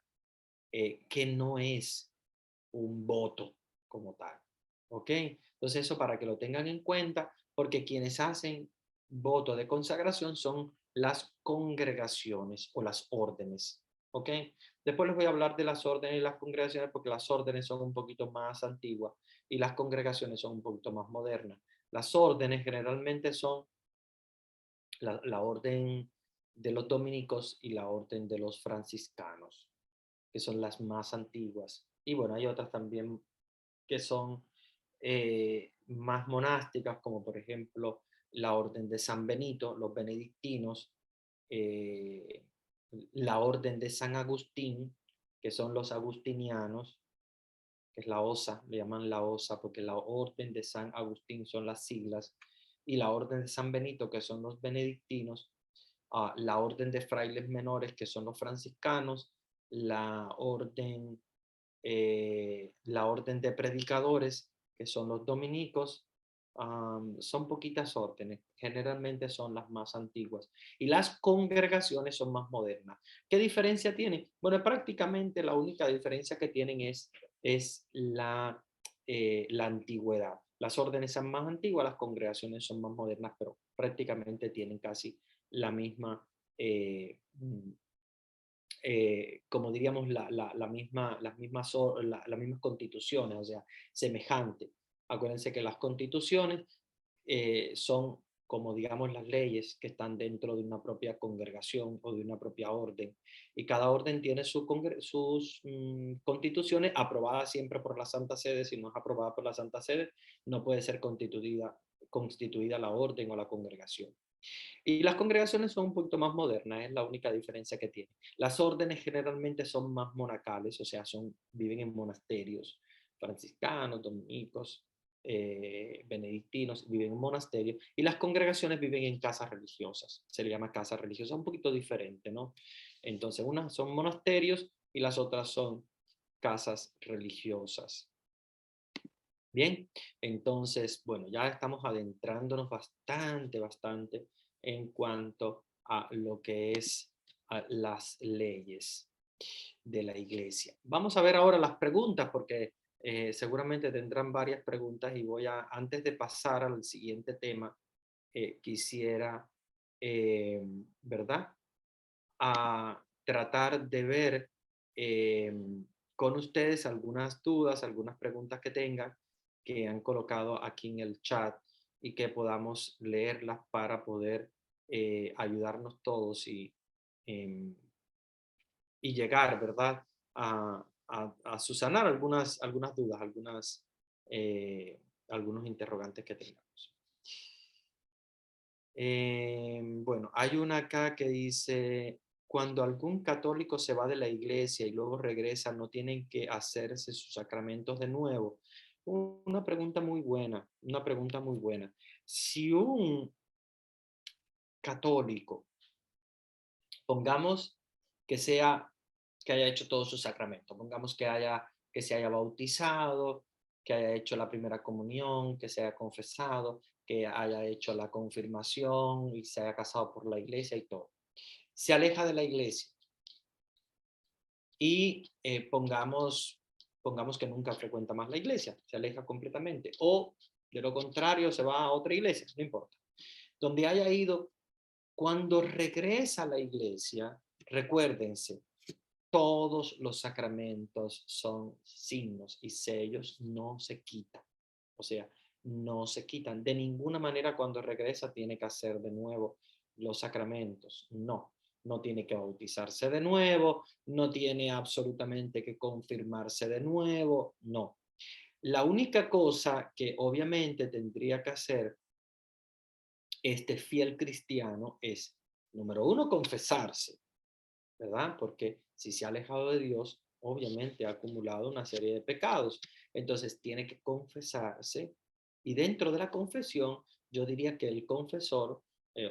que no es un voto como tal. ¿Ok? Entonces eso para que lo tengan en cuenta, porque quienes hacen voto de consagración son las congregaciones o las órdenes. ¿Ok? Después les voy a hablar de las órdenes y las congregaciones porque las órdenes son un poquito más antiguas y las congregaciones son un poquito más modernas. Las órdenes generalmente son la orden de los dominicos y la orden de los franciscanos, que son las más antiguas. Y bueno, hay otras también que son más monásticas, como por ejemplo la orden de San Benito, los benedictinos, eh, la orden de San Agustín, que son los agustinianos, que es la OSA, le llaman la OSA porque la orden de San Agustín son las siglas, y la orden de San Benito, que son los benedictinos, la orden de frailes menores, que son los franciscanos, la orden, la orden de predicadores, que son los dominicos. Son poquitas órdenes, generalmente son las más antiguas. Y las congregaciones son más modernas. ¿Qué diferencia tienen? Bueno, prácticamente la única diferencia que tienen es la antigüedad. Las órdenes son más antiguas, las congregaciones son más modernas, pero prácticamente tienen casi la misma, como diríamos, la misma, las mismas constituciones, o sea, semejante. Acuérdense que las constituciones son como digamos las leyes que están dentro de una propia congregación o de una propia orden. Y cada orden tiene sus constituciones aprobadas siempre por la Santa Sede. Si no es aprobada por la Santa Sede, no puede ser constituida la orden o la congregación. Y las congregaciones son un poquito más modernas, es la única diferencia que tienen. Las órdenes generalmente son más monacales, o sea, viven en monasterios, franciscanos, dominicos, benedictinos, viven en monasterios, y las congregaciones viven en casas religiosas, se le llama casa religiosa, un poquito diferente, ¿no? Entonces, unas son monasterios y las otras son casas religiosas. Bien, entonces, bueno, ya estamos adentrándonos bastante en cuanto a lo que es las leyes de la iglesia. Vamos a ver ahora las preguntas porque seguramente tendrán varias preguntas y antes de pasar al siguiente tema, quisiera, ¿verdad? A tratar de ver eh, con ustedes algunas dudas, algunas preguntas que tengan, que han colocado aquí en el chat y que podamos leerlas para poder ayudarnos todos y llegar, ¿verdad? A subsanar algunas dudas, algunos interrogantes que tengamos. Bueno, hay una acá que dice, cuando algún católico se va de la iglesia y luego regresa, ¿no tienen que hacerse sus sacramentos de nuevo? Una pregunta muy buena, una pregunta muy buena. Si un católico, pongamos que haya hecho todos sus sacramentos, pongamos que se haya bautizado, que haya hecho la primera comunión, que se haya confesado, que haya hecho la confirmación y se haya casado por la iglesia y todo. Se aleja de la iglesia y pongamos que nunca frecuenta más la iglesia, se aleja completamente, o de lo contrario se va a otra iglesia, no importa. Donde haya ido, cuando regresa a la iglesia, recuérdense, todos los sacramentos son signos y sellos, no se quitan. O sea, no se quitan. De ninguna manera cuando regresa tiene que hacer de nuevo los sacramentos. No, no tiene que bautizarse de nuevo, no tiene absolutamente que confirmarse de nuevo, no. La única cosa que obviamente tendría que hacer este fiel cristiano es, número uno, confesarse, ¿verdad? Porque si se ha alejado de Dios, obviamente ha acumulado una serie de pecados. Entonces tiene que confesarse y dentro de la confesión, yo diría que el confesor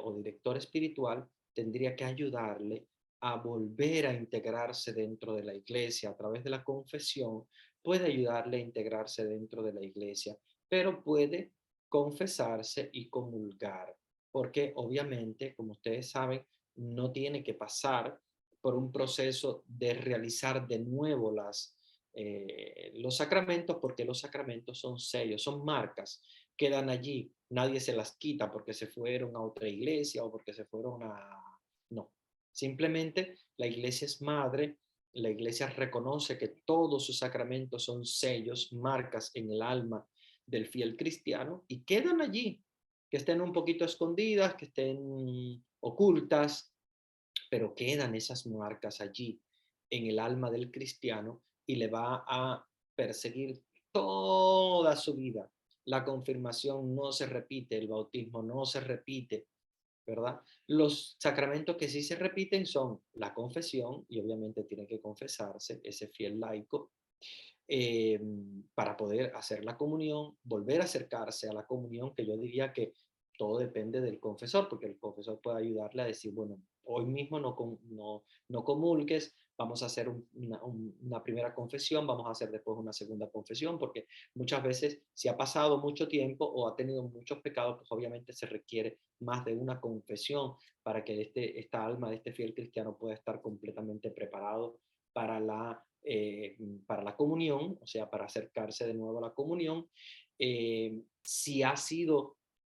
o director espiritual tendría que ayudarle a volver a integrarse dentro de la iglesia a través de la confesión, puede ayudarle a integrarse dentro de la iglesia, pero puede confesarse y comulgar, porque obviamente, como ustedes saben, no tiene que pasar por un proceso de realizar de nuevo los sacramentos, porque los sacramentos son sellos, son marcas, quedan allí, nadie se las quita porque se fueron a otra iglesia o porque se fueron a... No, simplemente la iglesia es madre, la iglesia reconoce que todos sus sacramentos son sellos, marcas en el alma del fiel cristiano y quedan allí, que estén un poquito escondidas, que estén ocultas, pero quedan esas marcas allí en el alma del cristiano y le va a perseguir toda su vida. La confirmación no se repite, el bautismo no se repite, ¿verdad? Los sacramentos que sí se repiten son la confesión, y obviamente tiene que confesarse ese fiel laico, eh, para poder hacer la comunión, volver a acercarse a la comunión, que yo diría que todo depende del confesor, porque el confesor puede ayudarle a decir, bueno, hoy mismo no comulgues, vamos a hacer una primera confesión, vamos a hacer después una segunda confesión, porque muchas veces si ha pasado mucho tiempo o ha tenido muchos pecados, pues obviamente se requiere más de una confesión para que esta alma de este fiel cristiano pueda estar completamente preparado para para la comunión, o sea, para acercarse de nuevo a la comunión. Si ha sido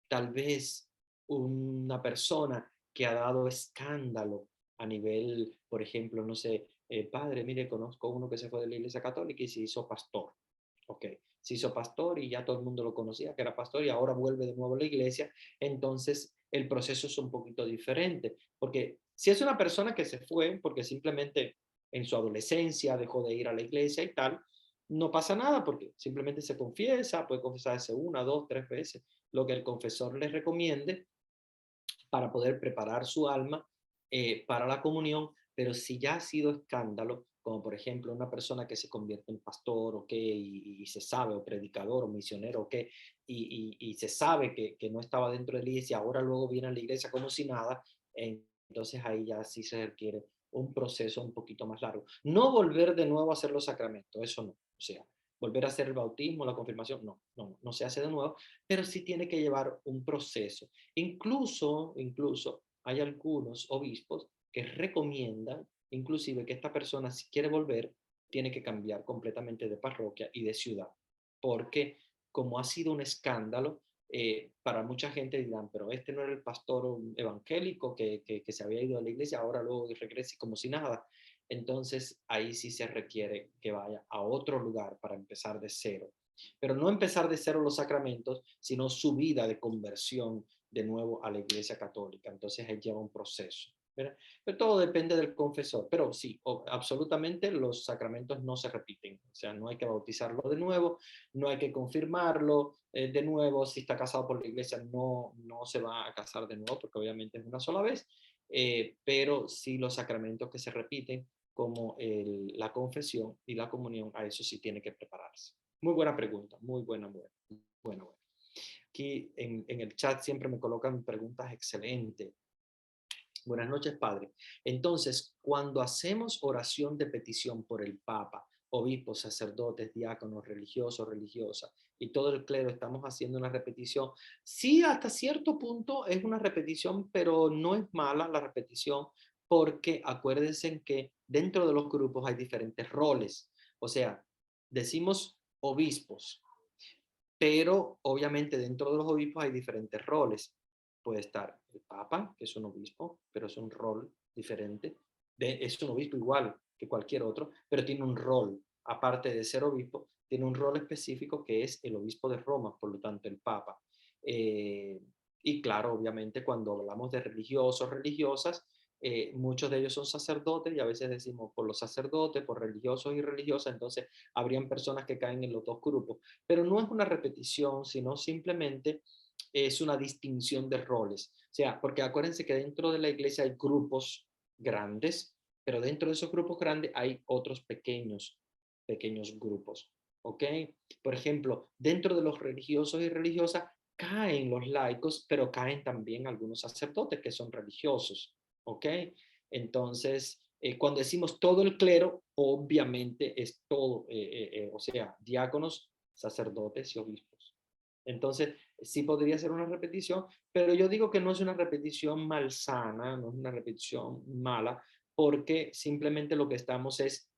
tal vez una persona que ha dado escándalo a nivel, por ejemplo, no sé, padre, mire, conozco uno que se fue de la iglesia católica y se hizo pastor. Ok, se hizo pastor y ya todo el mundo lo conocía que era pastor y ahora vuelve de nuevo a la iglesia. Entonces, el proceso es un poquito diferente, porque si es una persona que se fue porque simplemente en su adolescencia dejó de ir a la iglesia y tal, no pasa nada porque simplemente se confiesa, puede confesarse una, dos, tres veces, lo que el confesor les recomiende para poder preparar su alma para la comunión, pero si ya ha sido escándalo, como por ejemplo una persona que se convierte en pastor o que y se sabe, o predicador o misionero o que, y se sabe que no estaba dentro de la iglesia, ahora luego viene a la iglesia como si nada, entonces ahí ya sí se requiere un proceso un poquito más largo. No volver de nuevo a hacer los sacramentos, eso no, o sea, volver a hacer el bautismo, la confirmación, no se hace de nuevo, pero sí tiene que llevar un proceso. Incluso hay algunos obispos que recomiendan, inclusive, que esta persona, si quiere volver, tiene que cambiar completamente de parroquia y de ciudad, porque como ha sido un escándalo, para mucha gente dirán, pero este no era el pastor evangélico que se había ido a la iglesia, ahora luego regrese como si nada. Entonces ahí sí se requiere que vaya a otro lugar para empezar de cero. Pero no empezar de cero los sacramentos, sino su vida de conversión de nuevo a la iglesia católica. Entonces ahí lleva un proceso. ¿Verdad? Pero todo depende del confesor. Pero sí, absolutamente los sacramentos no se repiten. O sea, no hay que bautizarlo de nuevo, no hay que confirmarlo de nuevo. Si está casado por la iglesia, no se va a casar de nuevo porque obviamente es una sola vez. Pero sí los sacramentos que se repiten, como la confesión y la comunión, a eso sí tiene que prepararse. Muy buena pregunta, muy buena, buena. Aquí en el chat siempre me colocan preguntas excelentes. Buenas noches, Padre. Entonces, cuando hacemos oración de petición por el Papa, obispos, sacerdotes, diáconos, religiosos, religiosas y todo el clero, estamos haciendo una repetición. Sí, hasta cierto punto es una repetición, pero no es mala la repetición porque acuérdense que dentro de los grupos hay diferentes roles. O sea, decimos obispos, pero obviamente dentro de los obispos hay diferentes roles. Puede estar el Papa, que es un obispo, pero es un rol diferente. Es un obispo igual que cualquier otro, pero tiene un rol, aparte de ser obispo, tiene un rol específico que es el obispo de Roma, por lo tanto el Papa. Eh, y claro, obviamente cuando hablamos de religiosos, religiosas, muchos de ellos son sacerdotes y a veces decimos por los sacerdotes, por religiosos y religiosas, entonces habrían personas que caen en los dos grupos, pero no es una repetición, sino simplemente es una distinción de roles. O sea, porque acuérdense que dentro de la iglesia hay grupos grandes, pero dentro de esos grupos grandes hay otros pequeños grupos. ¿Ok? Por ejemplo, dentro de los religiosos y religiosas caen los laicos, pero caen también algunos sacerdotes que son religiosos. ¿Ok? Entonces, cuando decimos todo el clero, obviamente es todo, o sea, diáconos, sacerdotes y obispos. Entonces, sí podría ser una repetición, pero yo digo que no es una repetición malsana, no es una repetición mala, porque simplemente lo que estamos es,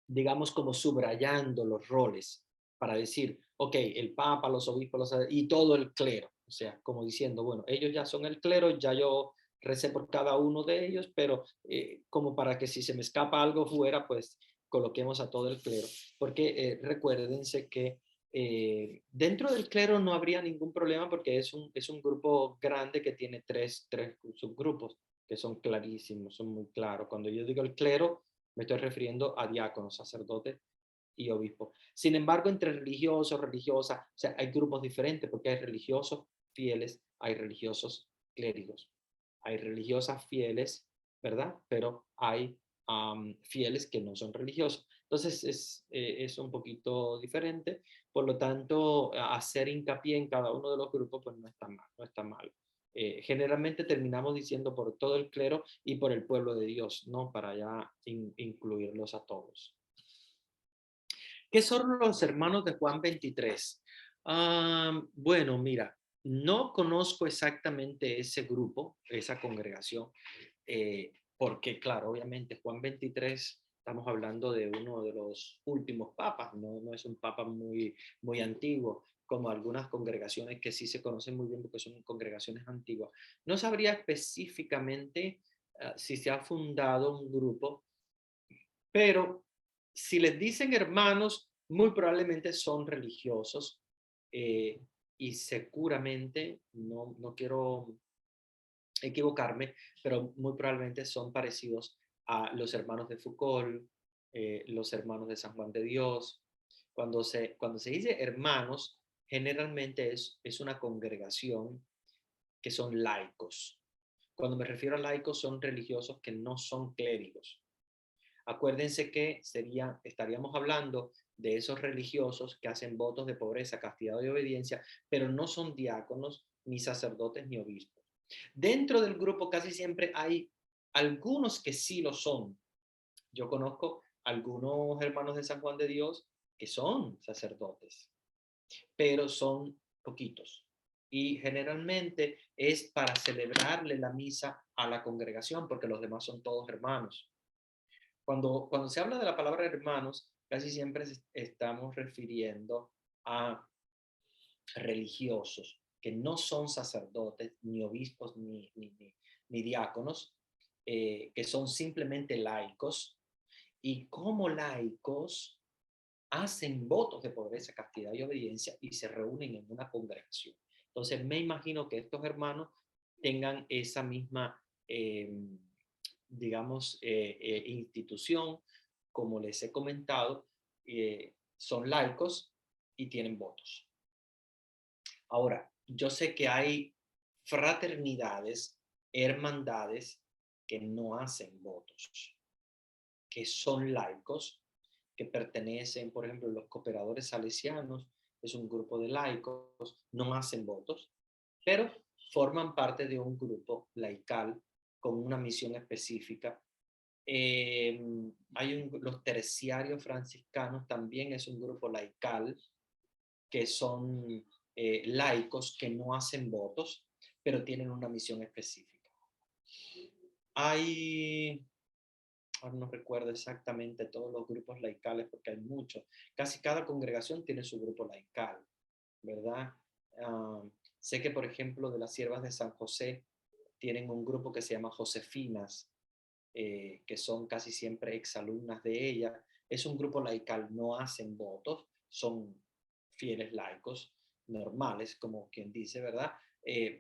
digamos, como subrayando los roles para decir, ok, el Papa, los obispos, y todo el clero. O sea, como diciendo, bueno, ellos ya son el clero, ya yo recé por cada uno de ellos, pero como para que si se me escapa algo fuera, pues coloquemos a todo el clero. Porque recuérdense que dentro del clero no habría ningún problema porque es un grupo grande que tiene tres subgrupos que son clarísimos, son muy claros. Cuando yo digo el clero, me estoy refiriendo a diáconos, sacerdotes y obispos. Sin embargo, entre religiosos, religiosas, o sea, hay grupos diferentes porque hay religiosos fieles, hay religiosos clérigos, hay religiosas fieles, ¿verdad? Pero hay fieles que no son religiosos. Entonces es un poquito diferente, por lo tanto, hacer hincapié en cada uno de los grupos, pues no está mal, no está mal. Generalmente terminamos diciendo por todo el clero y por el pueblo de Dios, ¿no? Para ya incluirlos a todos. ¿Qué son los hermanos de Juan 23? Bueno, mira, no conozco exactamente ese grupo, esa congregación, porque claro, obviamente Juan 23, estamos hablando de uno de los últimos papas, no es un papa muy antiguo, como algunas congregaciones que sí se conocen muy bien porque son congregaciones antiguas. No sabría específicamente si se ha fundado un grupo, pero si les dicen hermanos, muy probablemente son religiosos eh, y seguramente, no quiero equivocarme, pero muy probablemente son parecidos a los hermanos de Foucault, los hermanos de San Juan de Dios. Cuando se dice hermanos, generalmente es una congregación que son laicos. Cuando me refiero a laicos, son religiosos que no son clérigos. Acuérdense que estaríamos hablando de esos religiosos que hacen votos de pobreza, castidad y obediencia, pero no son diáconos, ni sacerdotes, ni obispos. Dentro del grupo casi siempre hay algunos que sí lo son. Yo conozco algunos hermanos de San Juan de Dios que son sacerdotes, pero son poquitos. Y generalmente es para celebrarle la misa a la congregación, porque los demás son todos hermanos. Cuando se habla de la palabra hermanos, casi siempre estamos refiriendo a religiosos que no son sacerdotes, ni obispos, ni diáconos, que son simplemente laicos, y como laicos hacen votos de pobreza, castidad y obediencia y se reúnen en una congregación. Entonces me imagino que estos hermanos tengan esa misma, digamos, institución, como les he comentado, son laicos y tienen votos. Ahora, yo sé que hay fraternidades, hermandades que no hacen votos, que son laicos, que pertenecen, por ejemplo, los cooperadores salesianos, es un grupo de laicos, no hacen votos, pero forman parte de un grupo laical con una misión específica. Los terciarios franciscanos también es un grupo laical que son laicos que no hacen votos, pero tienen una misión específica. Hay, ahora no recuerdo exactamente todos los grupos laicales porque hay muchos. Casi cada congregación tiene su grupo laical, ¿verdad? Sé que, por ejemplo, de las siervas de San José tienen un grupo que se llama Josefinas, que son casi siempre exalumnas de ella. Es un grupo laical, no hacen votos, son fieles laicos normales, como quien dice, ¿verdad?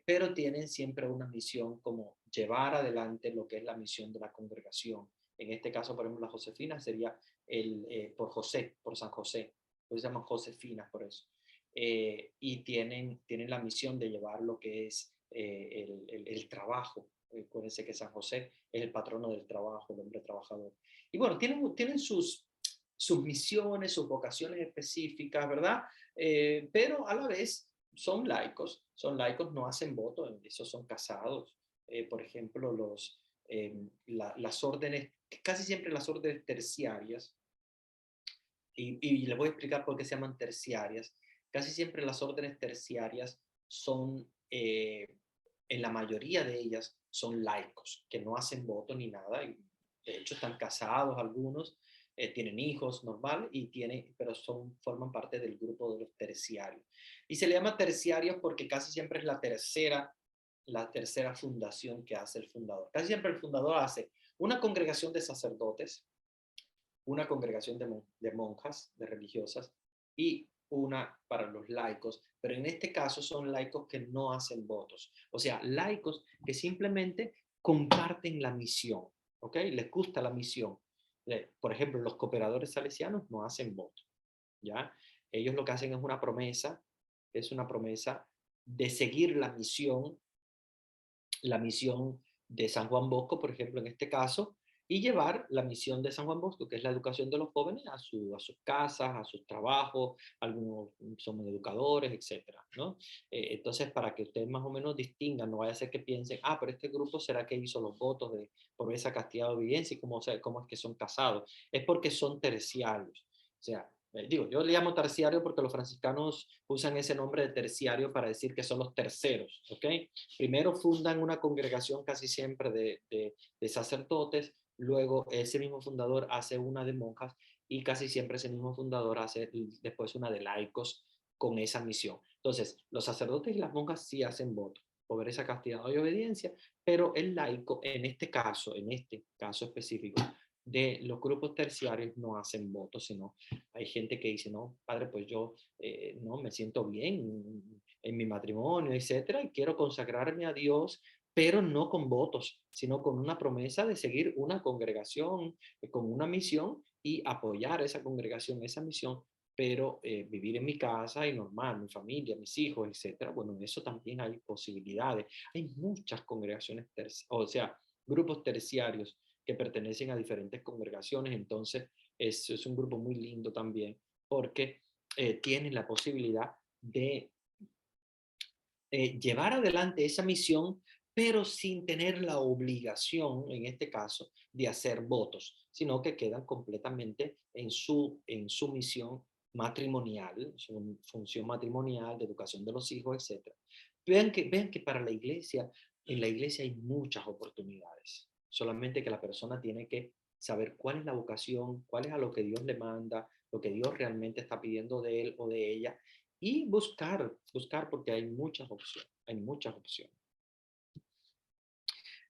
Pero tienen siempre una misión como llevar adelante lo que es la misión de la congregación. En este caso, por ejemplo, la Josefina sería por José, por San José. Pues se llaman Josefinas por eso. Y tienen la misión de llevar lo que es el trabajo. Acuérdense que San José es el patrono del trabajo, el hombre trabajador. Y bueno, tienen sus misiones, sus vocaciones específicas, ¿verdad? Pero a la vez son laicos, no hacen voto, esos son casados. Por ejemplo, las órdenes, casi siempre las órdenes terciarias, y les voy a explicar por qué se llaman terciarias. Casi siempre las órdenes terciarias son, en la mayoría de ellas, son laicos, que no hacen voto ni nada, y de hecho están casados algunos, tienen hijos normal, pero forman parte del grupo de los terciarios. Y se le llama terciarios porque casi siempre es la tercera fundación que hace el fundador. Casi siempre el fundador hace una congregación de sacerdotes, una congregación de monjas, de religiosas, y una para los laicos, pero en este caso son laicos que no hacen votos, o sea, laicos que simplemente comparten la misión, ¿ok? Les gusta la misión. Por ejemplo, los cooperadores salesianos no hacen voto, ¿ya? Ellos lo que hacen es una promesa de seguir la misión de San Juan Bosco, por ejemplo, en este caso, y llevar la misión de San Juan Bosco, que es la educación de los jóvenes, a sus casas, a sus trabajos, algunos son educadores, etcétera, ¿no? Entonces, para que ustedes más o menos distingan, no vaya a ser que piensen, ah, pero este grupo será que hizo los votos de pobreza, castidad, obediencia, y cómo es que son casados. Es porque son terciarios. O sea, digo, yo le llamo terciario porque los franciscanos usan ese nombre de terciario para decir que son los terceros, ¿ok? Primero fundan una congregación casi siempre de sacerdotes, luego ese mismo fundador hace una de monjas y casi siempre ese mismo fundador hace después una de laicos con esa misión. Entonces, los sacerdotes y las monjas sí hacen voto, pobreza, castidad y obediencia, pero el laico en este caso específico, de los grupos terciarios no hacen votos, sino hay gente que dice, no, padre, pues yo no me siento bien en mi matrimonio, etcétera, y quiero consagrarme a Dios, pero no con votos, sino con una promesa de seguir una congregación, con una misión y apoyar esa congregación, esa misión, pero vivir en mi casa y normal, mi familia, mis hijos, etcétera. Bueno, eso también hay posibilidades. Hay muchas congregaciones, o sea, grupos terciarios que pertenecen a diferentes congregaciones, entonces es un grupo muy lindo también porque tienen la posibilidad de llevar adelante esa misión, pero sin tener la obligación, en este caso, de hacer votos, sino que quedan completamente en su misión matrimonial, su función matrimonial, de educación de los hijos, etc. Vean que para la iglesia, en la iglesia hay muchas oportunidades, solamente que la persona tiene que saber cuál es la vocación, cuál es a lo que Dios le manda, lo que Dios realmente está pidiendo de él o de ella, y buscar porque hay muchas opciones, hay muchas opciones.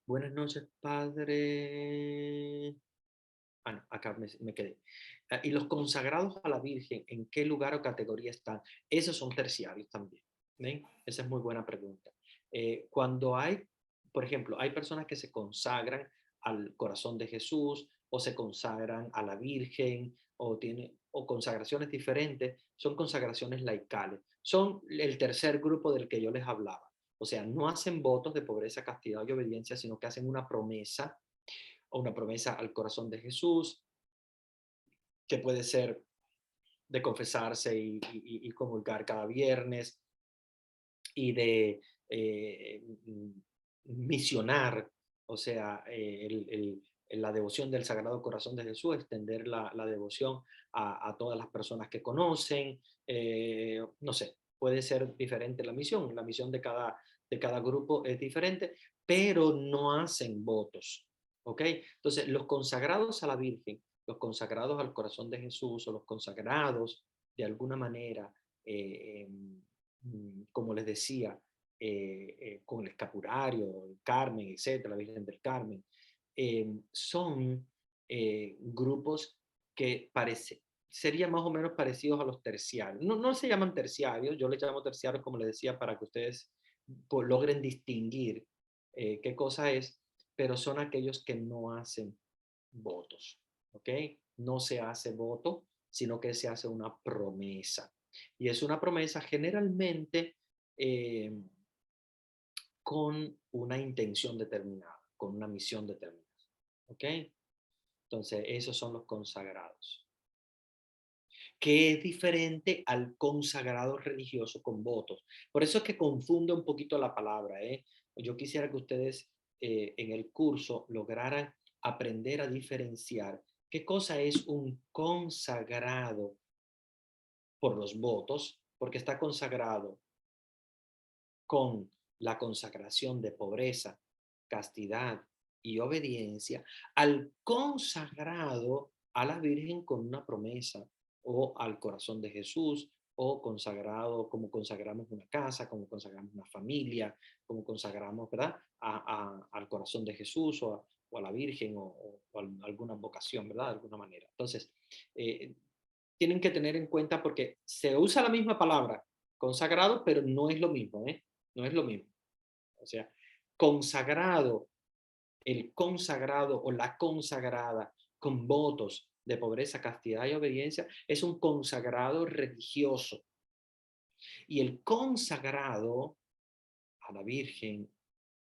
Buenas noches, padre. Ah, no, acá me quedé. Y los consagrados a la Virgen, ¿en qué lugar o categoría están? Esos son terciarios también. ¿Ven? Esa es muy buena pregunta. Cuando hay, por ejemplo, hay personas que se consagran al corazón de Jesús o se consagran a la Virgen o consagraciones diferentes, son consagraciones laicales. Son el tercer grupo del que yo les hablaba. O sea, no hacen votos de pobreza, castidad y obediencia, sino que hacen una promesa o una promesa al corazón de Jesús, que puede ser de confesarse y comulgar cada viernes y de misionar, o sea, la devoción del Sagrado Corazón de Jesús, extender la devoción a todas las personas que conocen, no sé, puede ser diferente la misión de cada grupo es diferente, pero no hacen votos, ¿ok? Entonces, los consagrados a la Virgen, los consagrados al Corazón de Jesús o los consagrados de alguna manera, como les decía, con el escapulario, el Carmen, etcétera, la Virgen del Carmen, son grupos que serían más o menos parecidos a los terciarios. No, no se llaman terciarios, yo les llamo terciarios, como les decía, para que ustedes logren distinguir qué cosa es, pero son aquellos que no hacen votos, ¿ok? No se hace voto, sino que se hace una promesa. Y es una promesa generalmente eh, con una intención determinada, con una misión determinada. ¿Ok? Entonces, esos son los consagrados. Que es diferente al consagrado religioso con votos. Por eso es que confunde un poquito la palabra. Yo quisiera que ustedes en el curso lograran aprender a diferenciar qué cosa es un consagrado por los votos, porque está consagrado con la consagración de pobreza, castidad y obediencia al consagrado a la Virgen con una promesa, o al corazón de Jesús, o consagrado como consagramos una casa, como consagramos una familia, como consagramos, ¿verdad? Al corazón de Jesús o a la Virgen o a alguna vocación, ¿verdad? De alguna manera. Entonces, eh, tienen que tener en cuenta porque se usa la misma palabra, consagrado, pero no es lo mismo, ¿eh? No es lo mismo. O sea, consagrado, el consagrado o la consagrada con votos de pobreza, castidad y obediencia es un consagrado religioso. Y el consagrado a la Virgen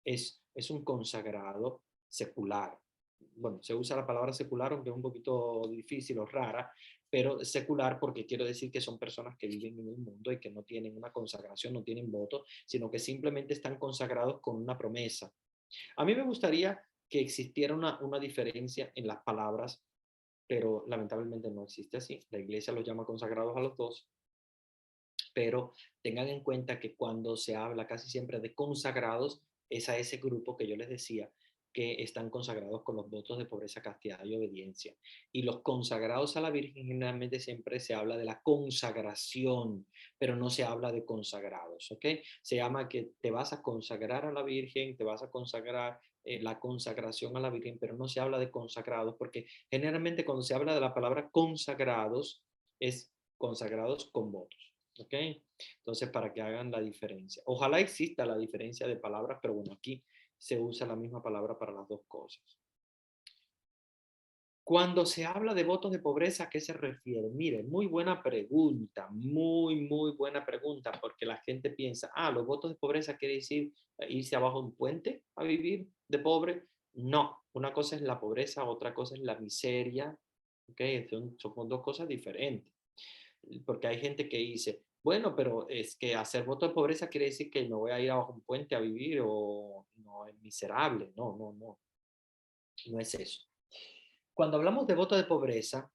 es un consagrado secular. Bueno, se usa la palabra secular, aunque es un poquito difícil o rara, pero secular porque quiero decir que son personas que viven en el mundo y que no tienen una consagración, no tienen voto, sino que simplemente están consagrados con una promesa. A mí me gustaría que existiera una diferencia en las palabras, pero lamentablemente no existe así. La iglesia los llama consagrados a los dos, pero tengan en cuenta que cuando se habla casi siempre de consagrados, es a ese grupo que yo les decía que están consagrados con los votos de pobreza, castidad y obediencia. Y los consagrados a la Virgen generalmente siempre se habla de la consagración, pero no se habla de consagrados, ¿ok? Se llama que te vas a consagrar a la Virgen, te vas a consagrar la consagración a la Virgen, pero no se habla de consagrados, porque generalmente cuando se habla de la palabra consagrados, es consagrados con votos. ¿Ok? Entonces, para que hagan la diferencia. Ojalá exista la diferencia de palabras, pero bueno, aquí se usa la misma palabra para las dos cosas. Cuando se habla de votos de pobreza, ¿a qué se refiere? Mire, muy buena pregunta, muy buena pregunta, porque la gente piensa, los votos de pobreza quiere decir irse abajo de un puente a vivir de pobre. No, una cosa es la pobreza, otra cosa es la miseria, ¿ok? Son dos cosas diferentes. Porque hay gente que dice, bueno, pero es que hacer voto de pobreza quiere decir que no voy a ir abajo un puente a vivir o no es miserable. No, no, no, no es eso. Cuando hablamos de voto de pobreza,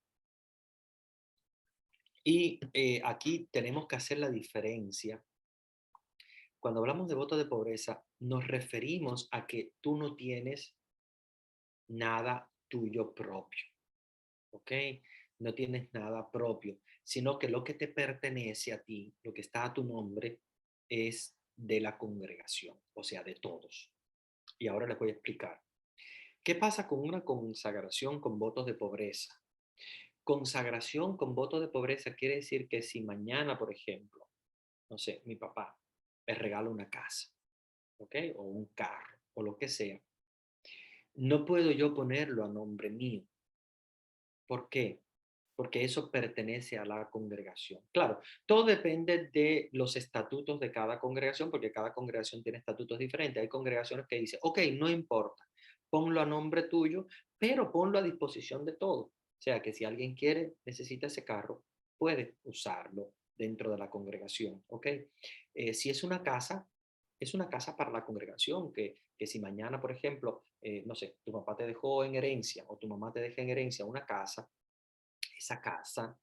y aquí tenemos que hacer la diferencia, cuando hablamos de voto de pobreza, nos referimos a que tú no tienes nada tuyo propio, ¿ok? No tienes nada propio, sino que lo que te pertenece a ti, lo que está a tu nombre, es de la congregación, o sea, de todos. Y ahora les voy a explicar. ¿Qué pasa con una consagración con votos de pobreza? Consagración con votos de pobreza quiere decir que si mañana, por ejemplo, no sé, mi papá me regala una casa, ¿ok? O un carro, o lo que sea, no puedo yo ponerlo a nombre mío. ¿Por qué? Porque eso pertenece a la congregación. Claro, todo depende de los estatutos de cada congregación, porque cada congregación tiene estatutos diferentes. Hay congregaciones que dicen, ok, no importa, ponlo a nombre tuyo, pero ponlo a disposición de todos. O sea, que si alguien quiere, necesita ese carro, puede usarlo dentro de la congregación, ¿ok? Si es una casa para la congregación, que si mañana, por ejemplo, no sé, tu papá te dejó en herencia o tu mamá te deja en herencia una casa, esa casa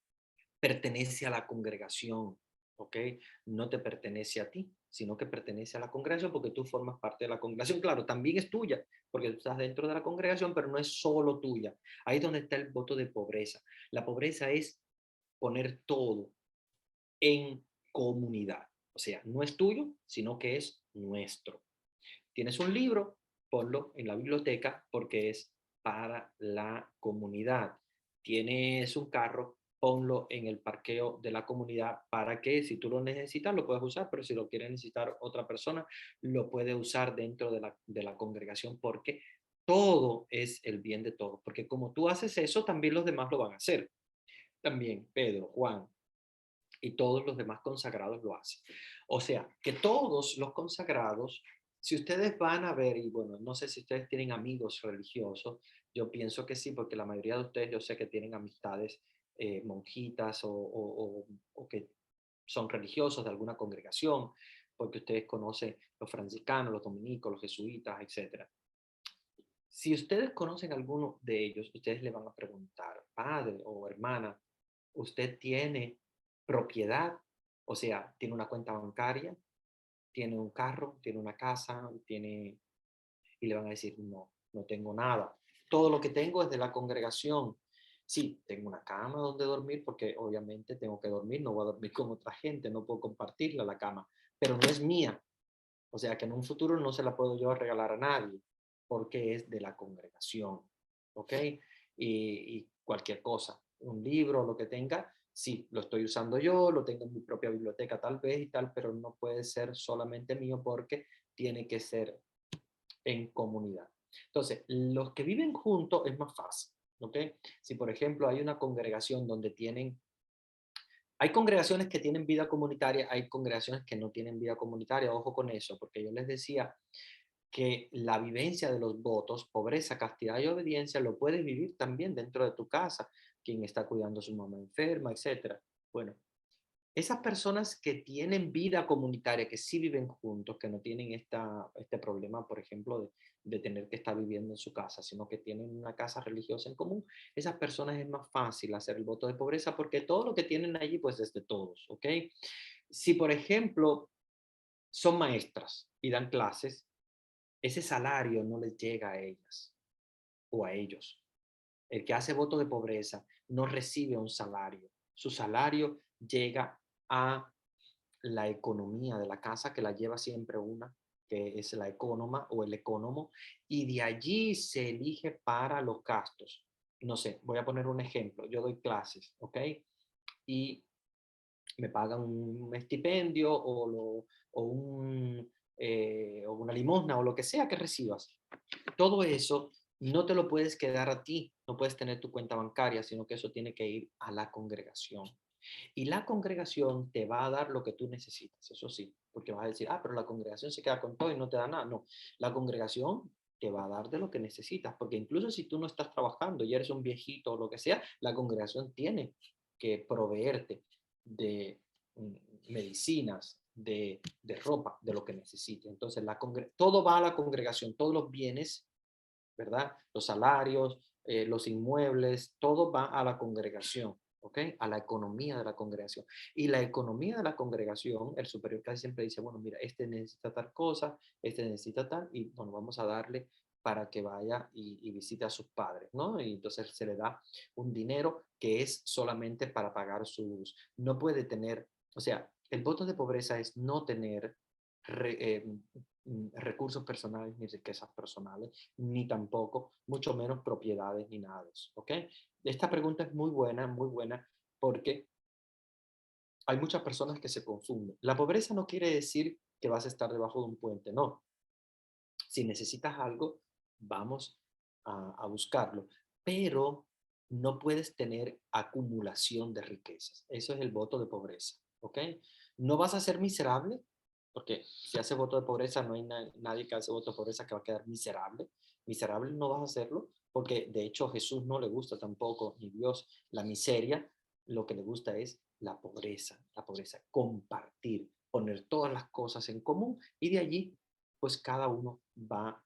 pertenece a la congregación, ¿ok? No te pertenece a ti, sino que pertenece a la congregación porque tú formas parte de la congregación. Claro, también es tuya, porque tú estás dentro de la congregación, pero no es solo tuya. Ahí es donde está el voto de pobreza. La pobreza es poner todo en comunidad. O sea, no es tuyo, sino que es nuestro. Tienes un libro, ponlo en la biblioteca porque es para la comunidad. Tienes un carro, ponlo en el parqueo de la comunidad para que si tú lo necesitas lo puedes usar, pero si lo quiere necesitar otra persona, lo puede usar dentro de la congregación porque todo es el bien de todos. Porque como tú haces eso, también los demás lo van a hacer. También Pedro, Juan, y todos los demás consagrados lo hacen. O sea, que todos los consagrados, si ustedes van a ver, y bueno, no sé si ustedes tienen amigos religiosos, yo pienso que sí, porque la mayoría de ustedes yo sé que tienen amistades monjitas o que son religiosos de alguna congregación, porque ustedes conocen los franciscanos, los dominicos, los jesuitas, etcétera. Si ustedes conocen a alguno de ellos, ustedes le van a preguntar, padre o hermana, ¿usted tiene propiedad? O sea, ¿tiene una cuenta bancaria? ¿Tiene un carro? ¿Tiene una casa? ¿Tiene y le van a decir, no, no tengo nada. Todo lo que tengo es de la congregación. Sí, tengo una cama donde dormir porque obviamente tengo que dormir, no voy a dormir con otra gente, no puedo compartirla la cama, pero no es mía. O sea que en un futuro no se la puedo yo regalar a nadie porque es de la congregación. ¿Ok? Y cualquier cosa, un libro, lo que tenga, sí, lo estoy usando yo, lo tengo en mi propia biblioteca tal vez y tal, pero no puede ser solamente mío porque tiene que ser en comunidad. Entonces, los que viven juntos es más fácil. ¿Ok? Si por ejemplo hay una congregación donde hay congregaciones que tienen vida comunitaria, hay congregaciones que no tienen vida comunitaria, ojo con eso, porque yo les decía que la vivencia de los votos, pobreza, castidad y obediencia, lo puedes vivir también dentro de tu casa, quien está cuidando a su mamá enferma, etcétera. Bueno, esas personas que tienen vida comunitaria, que sí viven juntos, que no tienen este problema, por ejemplo, de tener que estar viviendo en su casa, sino que tienen una casa religiosa en común, esas personas es más fácil hacer el voto de pobreza porque todo lo que tienen allí, pues es de todos, ¿ok? Si, por ejemplo, son maestras y dan clases, ese salario no les llega a ellas o a ellos. El que hace voto de pobreza no recibe un salario. Su salario llega a la economía de la casa, que la lleva siempre una, que es la economa o el economo, y de allí se elige para los gastos. No sé, voy a poner un ejemplo. Yo doy clases, ¿ok? Y me pagan un estipendio o una limosna o lo que sea que recibas. Todo eso no te lo puedes quedar a ti, no puedes tener tu cuenta bancaria, sino que eso tiene que ir a la congregación. Y la congregación te va a dar lo que tú necesitas, eso sí, porque vas a decir, ah, pero la congregación se queda con todo y no te da nada. No, la congregación te va a dar de lo que necesitas, porque incluso si tú no estás trabajando y eres un viejito o lo que sea, la congregación tiene que proveerte de medicinas, de ropa, de lo que necesites. Entonces, todo va a la congregación, todos los bienes, ¿verdad? Los salarios, los inmuebles, todo va a la congregación. ¿Ok? A la economía de la congregación. Y la economía de la congregación, el superior casi siempre dice, bueno, mira, este necesita tal cosa, este necesita tal, y bueno, vamos a darle para que vaya y visite a sus padres, ¿no? Y entonces se le da un dinero que es solamente para pagar sus, no puede tener, o sea, el voto de pobreza es no tener recursos personales ni riquezas personales, ni tampoco, mucho menos propiedades ni nada de eso, ¿ok? Esta pregunta es muy buena, porque hay muchas personas que se confunden. La pobreza no quiere decir que vas a estar debajo de un puente, no. Si necesitas algo, vamos a buscarlo, pero no puedes tener acumulación de riquezas. Eso es el voto de pobreza, ¿ok? No vas a ser miserable, porque si hace voto de pobreza, no hay nadie que hace voto de pobreza que va a quedar miserable. Miserable no vas a hacerlo, porque de hecho a Jesús no le gusta tampoco, ni Dios, la miseria. Lo que le gusta es la pobreza, compartir, poner todas las cosas en común y de allí pues cada uno va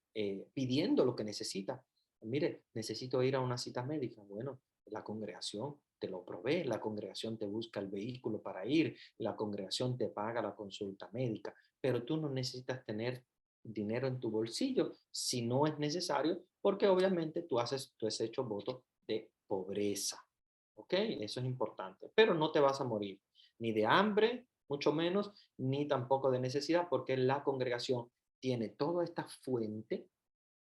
pidiendo lo que necesita. Mire, necesito ir a una cita médica. Bueno, la congregación te lo provee, la congregación te busca el vehículo para ir, la congregación te paga la consulta médica, pero tú no necesitas tener dinero en tu bolsillo si no es necesario, porque obviamente tú has hecho voto de pobreza. ¿Ok? Eso es importante, pero no te vas a morir ni de hambre, mucho menos, ni tampoco de necesidad, porque la congregación tiene toda esta fuente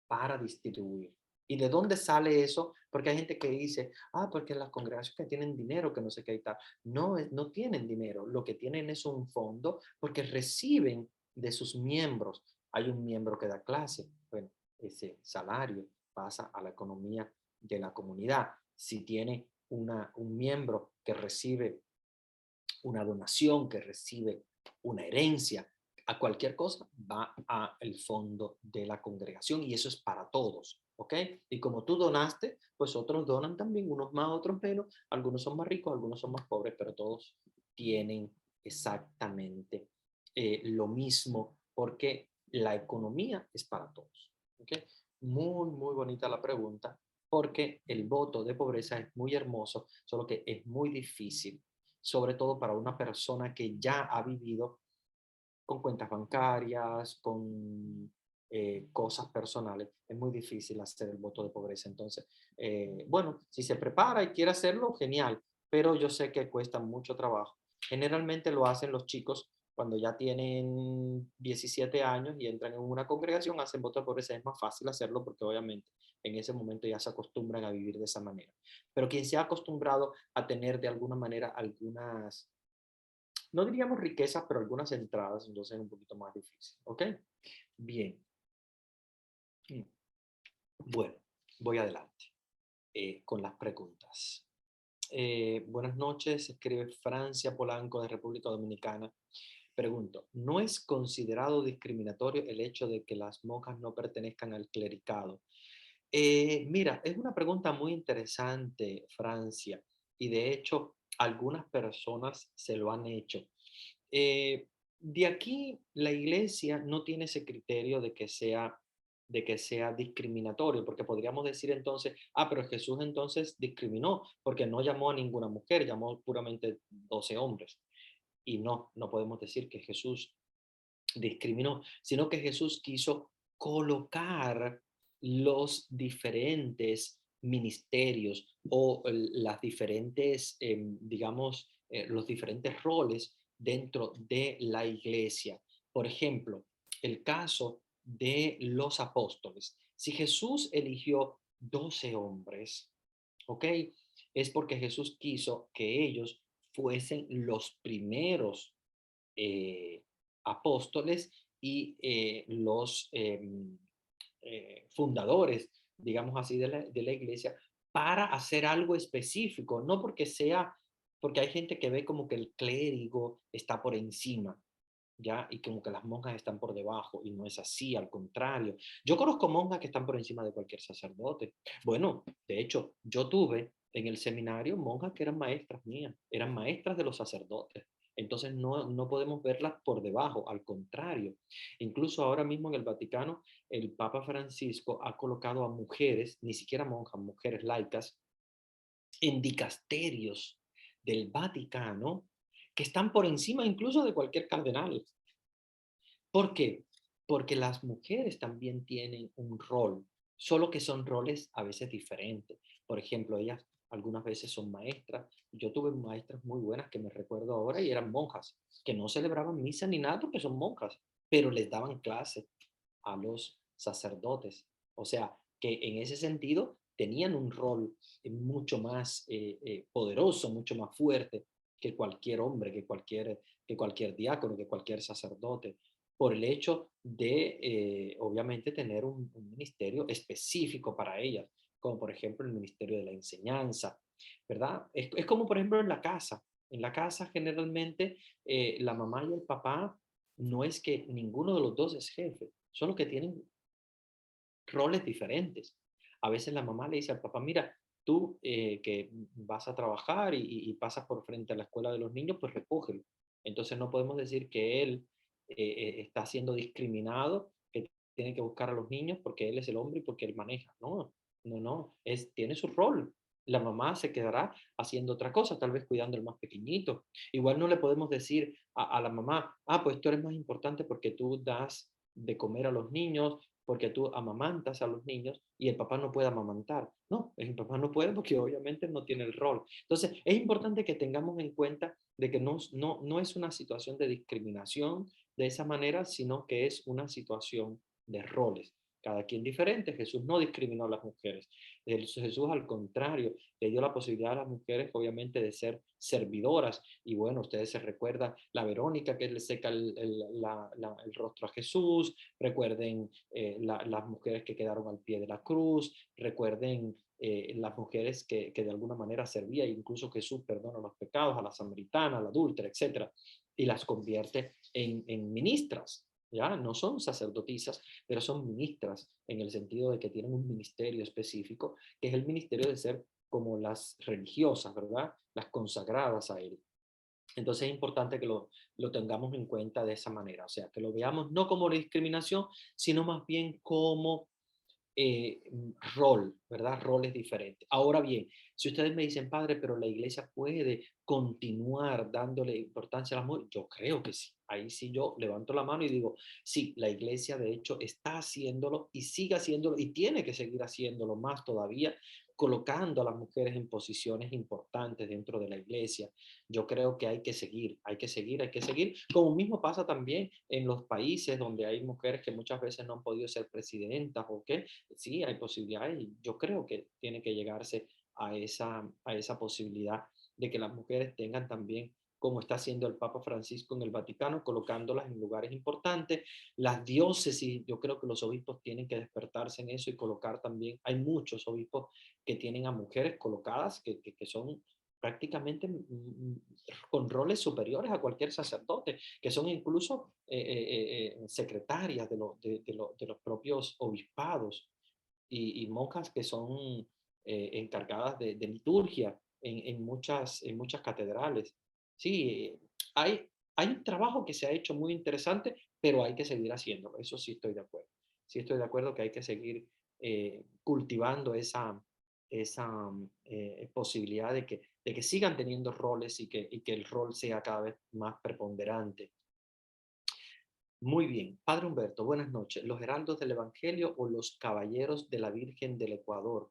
para distribuir. ¿Y de dónde sale eso? Porque hay gente que dice, ah, porque las congregaciones que tienen dinero, que no sé qué y tal. No, no tienen dinero. Lo que tienen es un fondo porque reciben de sus miembros. Hay un miembro que da clase. Bueno, ese salario pasa a la economía de la comunidad. Si tiene un miembro que recibe una donación, que recibe una herencia, a cualquier cosa, va al fondo de la congregación y eso es para todos, ¿ok? Y como tú donaste, pues otros donan también, unos más, otros menos, algunos son más ricos, algunos son más pobres, pero todos tienen exactamente lo mismo porque la economía es para todos, ¿ok? Muy bonita la pregunta porque el voto de pobreza es muy hermoso, solo que es muy difícil, sobre todo para una persona que ya ha vivido con cuentas bancarias, con cosas personales, es muy difícil hacer el voto de pobreza. Entonces, bueno, si se prepara y quiere hacerlo, genial, pero yo sé que cuesta mucho trabajo. Generalmente lo hacen los chicos cuando ya tienen 17 años y entran en una congregación, hacen voto de pobreza. Es más fácil hacerlo porque obviamente en ese momento ya se acostumbran a vivir de esa manera. Pero quien se ha acostumbrado a tener de alguna manera algunas, no diríamos riquezas, pero algunas entradas, entonces es un poquito más difícil. ¿Ok? Bien. Bueno, voy adelante con las preguntas. Buenas noches, escribe Francia Polanco de República Dominicana. Pregunto, ¿no es considerado discriminatorio el hecho de que las monjas no pertenezcan al clericado? Mira, es una pregunta muy interesante, Francia, y de hecho algunas personas se lo han hecho. De aquí la iglesia no tiene ese criterio de que sea discriminatorio, porque podríamos decir entonces, pero Jesús entonces discriminó porque no llamó a ninguna mujer, llamó puramente 12 hombres. Y no, no podemos decir que Jesús discriminó, sino que Jesús quiso colocar los diferentes ministerios o las diferentes, digamos, los diferentes roles dentro de la iglesia. Por ejemplo, el caso de los apóstoles. Si Jesús eligió 12 hombres, ¿ok? Es porque Jesús quiso que ellos fuesen los primeros eh, apóstoles y los fundadores, digamos así, de la iglesia, para hacer algo específico, no porque sea, porque hay gente que ve como que el clérigo está por encima, ¿ya? Y como que las monjas están por debajo, y no es así, al contrario. Yo conozco monjas que están por encima de cualquier sacerdote. Bueno, de hecho, yo tuve en el seminario monjas que eran maestras mías, eran maestras de los sacerdotes. Entonces no podemos verlas por debajo, al contrario. Incluso ahora mismo en el Vaticano, el Papa Francisco ha colocado a mujeres, ni siquiera monjas, mujeres laicas, en dicasterios del Vaticano que están por encima incluso de cualquier cardenal. ¿Por qué? Porque las mujeres también tienen un rol, solo que son roles a veces diferentes. Por ejemplo, ellas algunas veces son maestras. Yo tuve maestras muy buenas que me recuerdo ahora y eran monjas, que no celebraban misa ni nada porque son monjas, pero les daban clase a los sacerdotes. O sea, que en ese sentido tenían un rol mucho más poderoso, mucho más fuerte que cualquier hombre, que cualquier diácono, que cualquier sacerdote, por el hecho de, obviamente, tener un ministerio específico para ellas, como por ejemplo el ministerio de la enseñanza, ¿verdad? Es como por ejemplo en la casa. En la casa generalmente la mamá y el papá no es que ninguno de los dos es jefe, solo que tienen roles diferentes. A veces la mamá le dice al papá, mira, tú que vas a trabajar y pasas por frente a la escuela de los niños, pues recógelo. Entonces no podemos decir que él está siendo discriminado, que tiene que buscar a los niños porque él es el hombre y porque él maneja. No, no, no, tiene su rol. La mamá se quedará haciendo otra cosa, tal vez cuidando al más pequeñito. Igual no le podemos decir a la mamá, pues tú eres más importante porque tú das de comer a los niños, porque tú amamantas a los niños y el papá no puede amamantar. No, el papá no puede porque obviamente no tiene el rol. Entonces, es importante que tengamos en cuenta de que no es una situación de discriminación de esa manera, sino que es una situación de roles. Cada quien diferente. Jesús no discriminó a las mujeres. Jesús, al contrario, le dio la posibilidad a las mujeres, obviamente, de ser servidoras. Y bueno, ustedes se recuerdan la Verónica que le seca el rostro a Jesús. Recuerden las mujeres que quedaron al pie de la cruz. Recuerden las mujeres que de alguna manera servían, incluso Jesús perdona los pecados a la samaritana, a la adúltera, etcétera, y las convierte en ministras. ¿Ya? No son sacerdotisas, pero son ministras en el sentido de que tienen un ministerio específico, que es el ministerio de ser como las religiosas, ¿verdad? Las consagradas a él. Entonces es importante que lo tengamos en cuenta de esa manera, o sea, que lo veamos no como discriminación, sino más bien como rol, ¿verdad? Roles diferentes. Ahora bien, si ustedes me dicen, padre, pero la iglesia puede continuar dándole importancia a las mujeres, yo creo que sí. Ahí sí yo levanto la mano y digo, sí, la iglesia de hecho está haciéndolo y sigue haciéndolo y tiene que seguir haciéndolo más todavía, colocando a las mujeres en posiciones importantes dentro de la iglesia. Yo creo que hay que seguir, hay que seguir, hay que seguir, como mismo pasa también en los países donde hay mujeres que muchas veces no han podido ser presidentas o qué, sí, hay posibilidades y yo creo que tiene que llegarse a esa posibilidad de que las mujeres tengan también, como está haciendo el Papa Francisco en el Vaticano, colocándolas en lugares importantes. Las diócesis, yo creo que los obispos tienen que despertarse en eso y colocar también, hay muchos obispos que tienen a mujeres colocadas que son prácticamente con roles superiores a cualquier sacerdote, que son incluso secretarias de los propios obispados y monjas que son encargadas de liturgia en muchas catedrales. Sí, hay un trabajo que se ha hecho muy interesante, pero hay que seguir haciéndolo. Eso sí estoy de acuerdo. Sí estoy de acuerdo que hay que seguir cultivando esa posibilidad de que sigan teniendo roles y que el rol sea cada vez más preponderante. Muy bien, Padre Humberto, buenas noches. ¿Los heraldos del Evangelio o los caballeros de la Virgen del Ecuador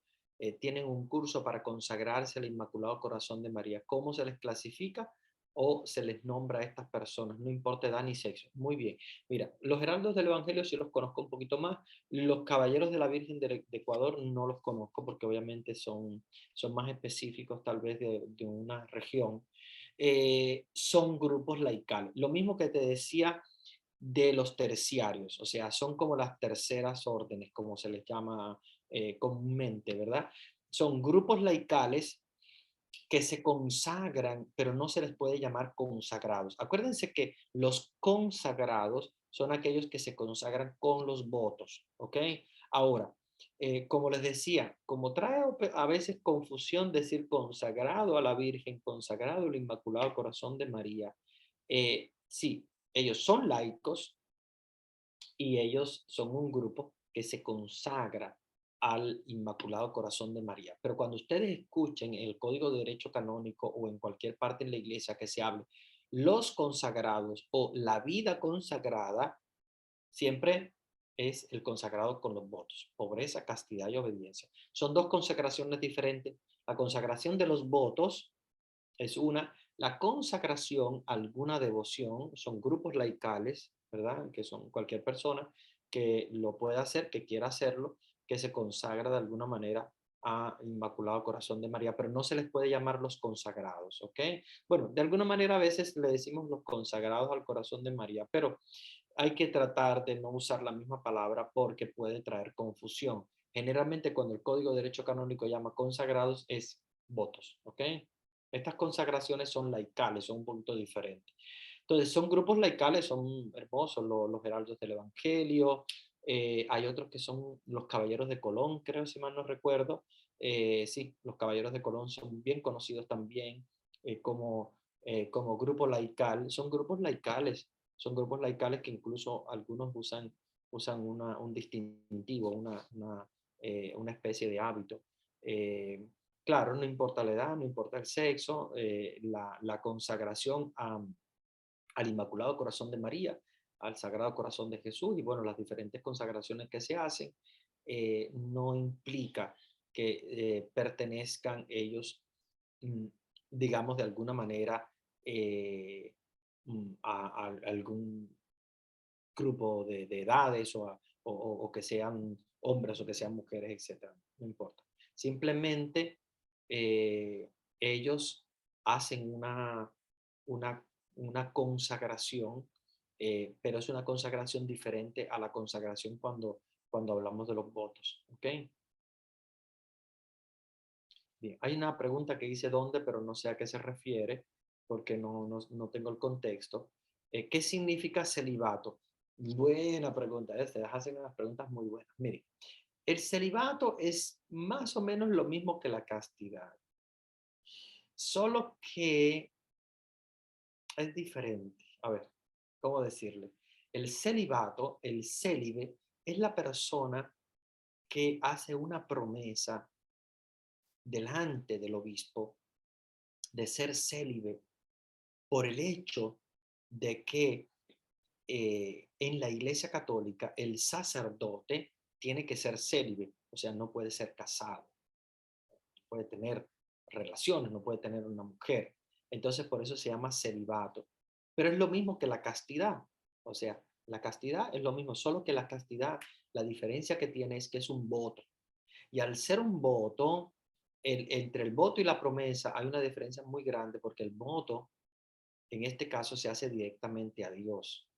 tienen un curso para consagrarse al Inmaculado Corazón de María? ¿Cómo se les clasifica o se les nombra a estas personas? No importa edad ni sexo. Muy bien. Mira, los heraldos del Evangelio sí los conozco un poquito más. Los caballeros de la Virgen de Ecuador no los conozco porque obviamente son más específicos tal vez de una región. Son grupos laicales. Lo mismo que te decía de los terciarios, o sea, son como las terceras órdenes, como se les llama comúnmente, ¿verdad? Son grupos laicales que se consagran, pero no se les puede llamar consagrados. Acuérdense que los consagrados son aquellos que se consagran con los votos, ¿ok? Ahora, como les decía, como trae a veces confusión decir consagrado a la Virgen, consagrado al Inmaculado Corazón de María, sí, ellos son laicos y ellos son un grupo que se consagra al Inmaculado Corazón de María. Pero cuando ustedes escuchen el Código de Derecho Canónico o en cualquier parte en la iglesia que se hable, los consagrados o la vida consagrada, siempre es el consagrado con los votos, pobreza, castidad y obediencia. Son dos consagraciones diferentes. La consagración de los votos es una, la consagración, alguna devoción, son grupos laicales, ¿verdad? Que son cualquier persona que lo pueda hacer, que quiera hacerlo, que se consagra de alguna manera a Inmaculado Corazón de María, pero no se les puede llamar los consagrados, ¿ok? Bueno, de alguna manera a veces le decimos los consagrados al Corazón de María, pero hay que tratar de no usar la misma palabra porque puede traer confusión. Generalmente cuando el Código de Derecho Canónico llama consagrados es votos, ¿ok? Estas consagraciones son laicales, son un poquito diferentes. Entonces, son grupos laicales, son hermosos, los heraldos del Evangelio. Hay otros que son los caballeros de Colón, creo, si mal no recuerdo. Sí, los caballeros de Colón son bien conocidos también como grupo laical. Son grupos laicales que incluso algunos usan un distintivo, una especie de hábito. Eh, Claro, no importa la edad, no importa el sexo, la consagración al Inmaculado Corazón de María, al Sagrado Corazón de Jesús y bueno, las diferentes consagraciones que se hacen, no implica que pertenezcan ellos, mm, digamos, de alguna manera eh, a algún grupo de edades o que sean hombres o que sean mujeres, etcétera. No importa. Simplemente eh, ellos hacen una, una consagración, pero es una consagración diferente a la consagración cuando hablamos de los votos. ¿Ok? Bien, hay una pregunta que dice dónde, pero no sé a qué se refiere, porque no tengo el contexto. ¿Qué significa celibato? Buena pregunta, ustedes hacen unas preguntas muy buenas. Miren, el celibato es más o menos lo mismo que la castidad, solo que es diferente. A ver, ¿cómo decirle? El celibato, el célibe, es la persona que hace una promesa delante del obispo de ser célibe por el hecho de que en la Iglesia Católica el sacerdote tiene que ser célibe, o sea, no puede ser casado, no puede tener relaciones, no puede tener una mujer. Entonces, por eso se llama celibato. Pero es lo mismo que la castidad, o sea, la castidad es lo mismo, solo que la castidad, la diferencia que tiene es que es un voto. Y al ser un voto, entre el voto y la promesa hay una diferencia muy grande porque el voto, en este caso, se hace directamente a Dios.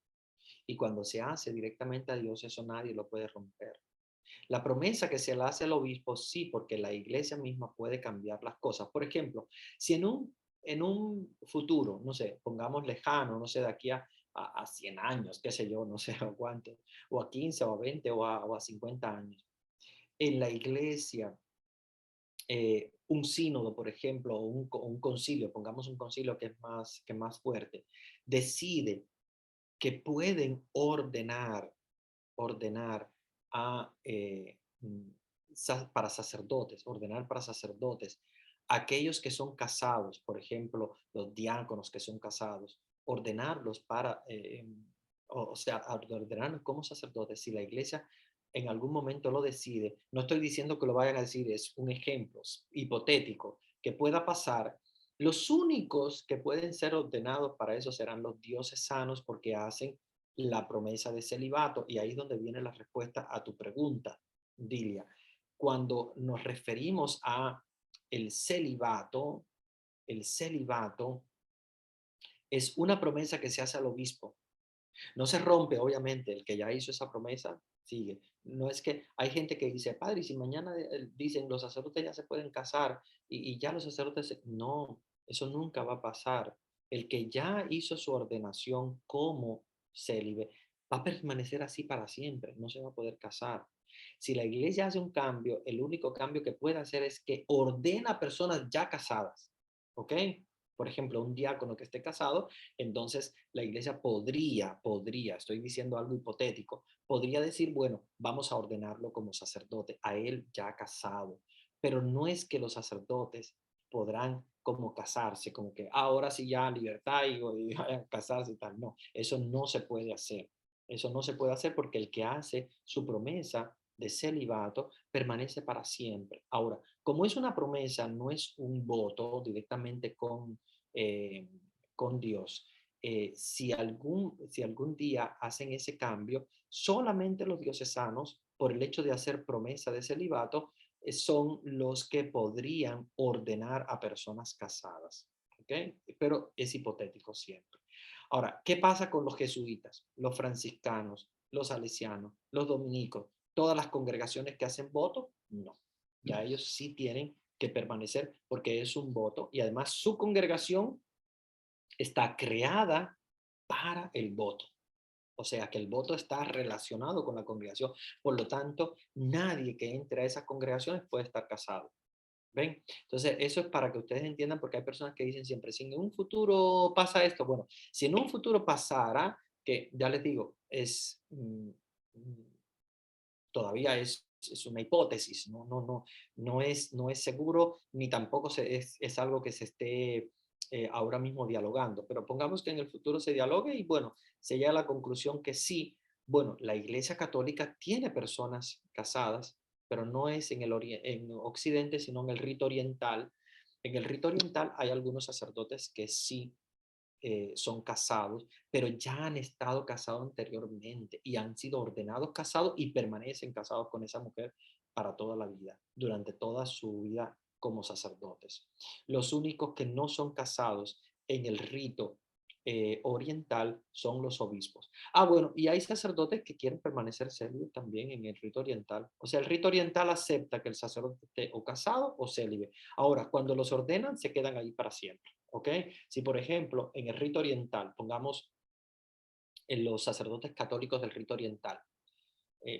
Y cuando se hace directamente a Dios, eso nadie lo puede romper. La promesa que se le hace al obispo, sí, porque la iglesia misma puede cambiar las cosas. Por ejemplo, si en un futuro, no sé, pongamos lejano, no sé, de aquí a 100 años, qué sé yo, no sé a cuánto, o a 15 o a 20 o a 50 años, en la iglesia, un sínodo, por ejemplo, o un concilio, pongamos un concilio que más fuerte, decide que pueden ordenar a, para sacerdotes, ordenar para sacerdotes, aquellos que son casados, por ejemplo, los diáconos que son casados, ordenarlos para, o sea, ordenarlos como sacerdotes. Si la iglesia en algún momento lo decide, no estoy diciendo que lo vayan a decir, es un ejemplo hipotético que pueda pasar. Los únicos que pueden ser ordenados para eso serán los diocesanos porque hacen la promesa de celibato. Y ahí es donde viene la respuesta a tu pregunta, Dilia. Cuando nos referimos a el celibato es una promesa que se hace al obispo. No se rompe, obviamente, el que ya hizo esa promesa sigue. No es que hay gente que dice, padre, y si mañana dicen los sacerdotes ya se pueden casar y ya los sacerdotes, no, eso nunca va a pasar. El que ya hizo su ordenación como célibe va a permanecer así para siempre, no se va a poder casar. Si la iglesia hace un cambio, el único cambio que puede hacer es que ordena a personas ya casadas, ¿ok? Por ejemplo, un diácono que esté casado, entonces la iglesia podría, estoy diciendo algo hipotético, podría decir, bueno, vamos a ordenarlo como sacerdote, a él ya casado. Pero no es que los sacerdotes podrán como casarse, como que ahora sí ya libertad y vayan a casarse y tal. No, eso no se puede hacer. Eso no se puede hacer porque el que hace su promesa de celibato permanece para siempre. Ahora, como es una promesa, no es un voto directamente eh, con Dios. Si algún día hacen ese cambio, solamente los diocesanos, por el hecho de hacer promesa de celibato, son los que podrían ordenar a personas casadas. ¿Okay? Pero es hipotético siempre. Ahora, ¿qué pasa con los jesuitas, los franciscanos, los salesianos, los dominicos? ¿Todas las congregaciones que hacen voto? No. Ya ellos sí tienen que permanecer porque es un voto y además su congregación está creada para el voto. O sea que el voto está relacionado con la congregación. Por lo tanto, nadie que entre a esas congregaciones puede estar casado. ¿Ven? Entonces, eso es para que ustedes entiendan, porque hay personas que dicen siempre, si en un futuro pasa esto, bueno, si en un futuro pasara, que ya les digo, todavía es una hipótesis, no es seguro, ni tampoco es algo que se esté ahora mismo dialogando, pero pongamos que en el futuro se dialogue y bueno, se llega a la conclusión que sí, bueno, la Iglesia Católica tiene personas casadas, pero no es en Occidente, sino en el rito oriental. En el rito oriental hay algunos sacerdotes que sí son casados, pero ya han estado casados anteriormente y han sido ordenados casados y permanecen casados con esa mujer para toda la vida, durante toda su vida como sacerdotes. Los únicos que no son casados en el rito oriental son los obispos. Ah, bueno, y hay sacerdotes que quieren permanecer célibes también en el rito oriental. O sea, el rito oriental acepta que el sacerdote esté o casado o célibe. Ahora, cuando los ordenan, se quedan ahí para siempre. ¿Ok? Si, por ejemplo, en el rito oriental, pongamos en los sacerdotes católicos del rito oriental,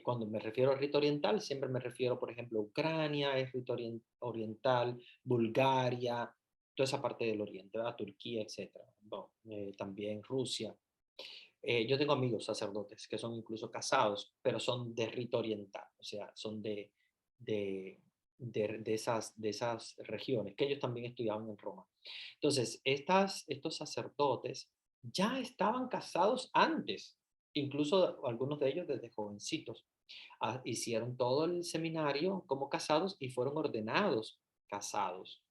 cuando me refiero al rito oriental, siempre me refiero, por ejemplo, a Ucrania, es rito oriental, Bulgaria, toda esa parte del oriente, ¿verdad? Turquía, etcétera. Bueno, también Rusia. Yo tengo amigos sacerdotes que son incluso casados, pero son de rito oriental, o sea, son de, de esas regiones, que ellos también estudiaban en Roma. Entonces, estos sacerdotes ya estaban casados antes, incluso algunos de ellos desde jovencitos. Hicieron todo el seminario como casados y fueron ordenados casados.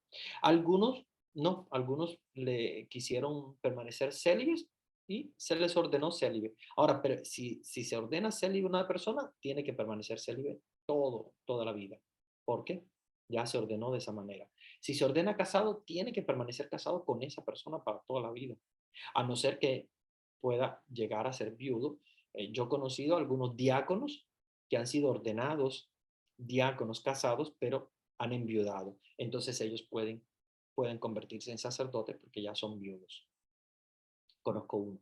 Algunos no, algunos le quisieron permanecer célibes y se les ordenó célibe. Ahora, pero si se ordena célibe una persona, tiene que permanecer célibe toda la vida. ¿Por qué? Ya se ordenó de esa manera. Si se ordena casado, tiene que permanecer casado con esa persona para toda la vida, a no ser que pueda llegar a ser viudo. Yo he conocido algunos diáconos que han sido ordenados diáconos casados, pero han enviudado. Entonces ellos pueden convertirse en sacerdotes porque ya son viudos. Conozco uno.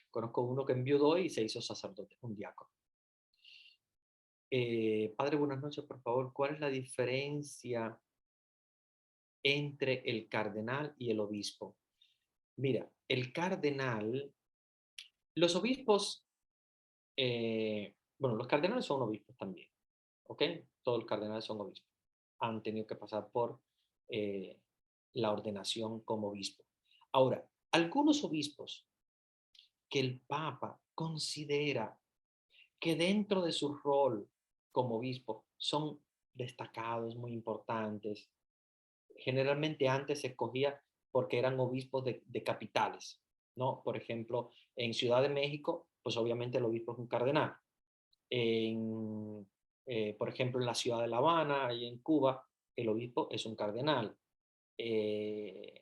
Conozco uno que enviudó y se hizo sacerdote, un diácono. Padre, buenas noches, por favor. ¿Cuál es la diferencia entre el cardenal y el obispo? Mira, el cardenal, los obispos, bueno, los cardenales son obispos también, ¿ok? Todos los cardenales son obispos. Han tenido que pasar por eh, la ordenación como obispo. Ahora, algunos obispos que el Papa considera que dentro de su rol como obispo son destacados, muy importantes. Generalmente antes se escogía porque eran obispos de capitales, ¿no? Por ejemplo, en Ciudad de México, pues obviamente el obispo es un cardenal. En, por ejemplo, en la ciudad de La Habana y en Cuba, el obispo es un cardenal. Eh,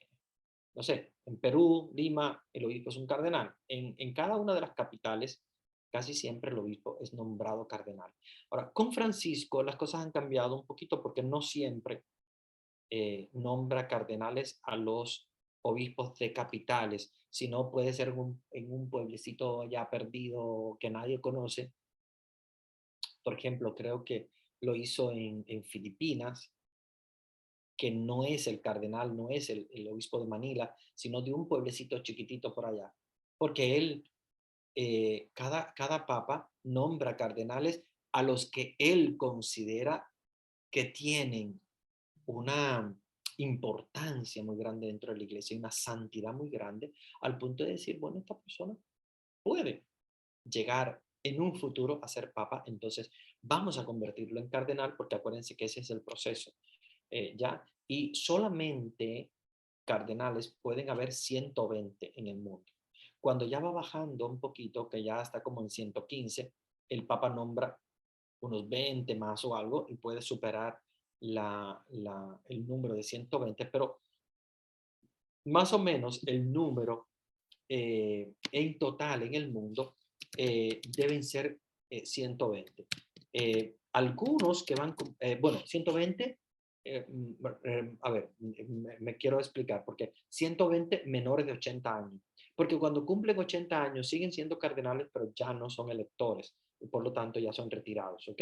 no sé, en Perú, Lima, el obispo es un cardenal. En cada una de las capitales, casi siempre el obispo es nombrado cardenal. Ahora, con Francisco las cosas han cambiado un poquito porque no siempre nombra cardenales a los obispos de capitales, sino puede ser en un pueblecito ya perdido que nadie conoce. Por ejemplo, creo que lo hizo en Filipinas, que no es el cardenal, no es el obispo de Manila, sino de un pueblecito chiquitito por allá. Porque él, cada papa nombra cardenales a los que él considera que tienen una importancia muy grande dentro de la iglesia y una santidad muy grande, al punto de decir, bueno, esta persona puede llegar en un futuro a ser papa, entonces vamos a convertirlo en cardenal, porque acuérdense que ese es el proceso, ¿ya? Y solamente cardenales pueden haber 120 en el mundo. Cuando ya va bajando un poquito, que ya está como en 115, el papa nombra unos 20 más o algo y puede superar el número de 120, pero más o menos el número en total en el mundo deben ser 120. Algunos que van, bueno, 120, a ver, me quiero explicar, porque 120 menores de 80 años, porque cuando cumplen 80 años siguen siendo cardenales, pero ya no son electores, y por lo tanto ya son retirados, ¿ok?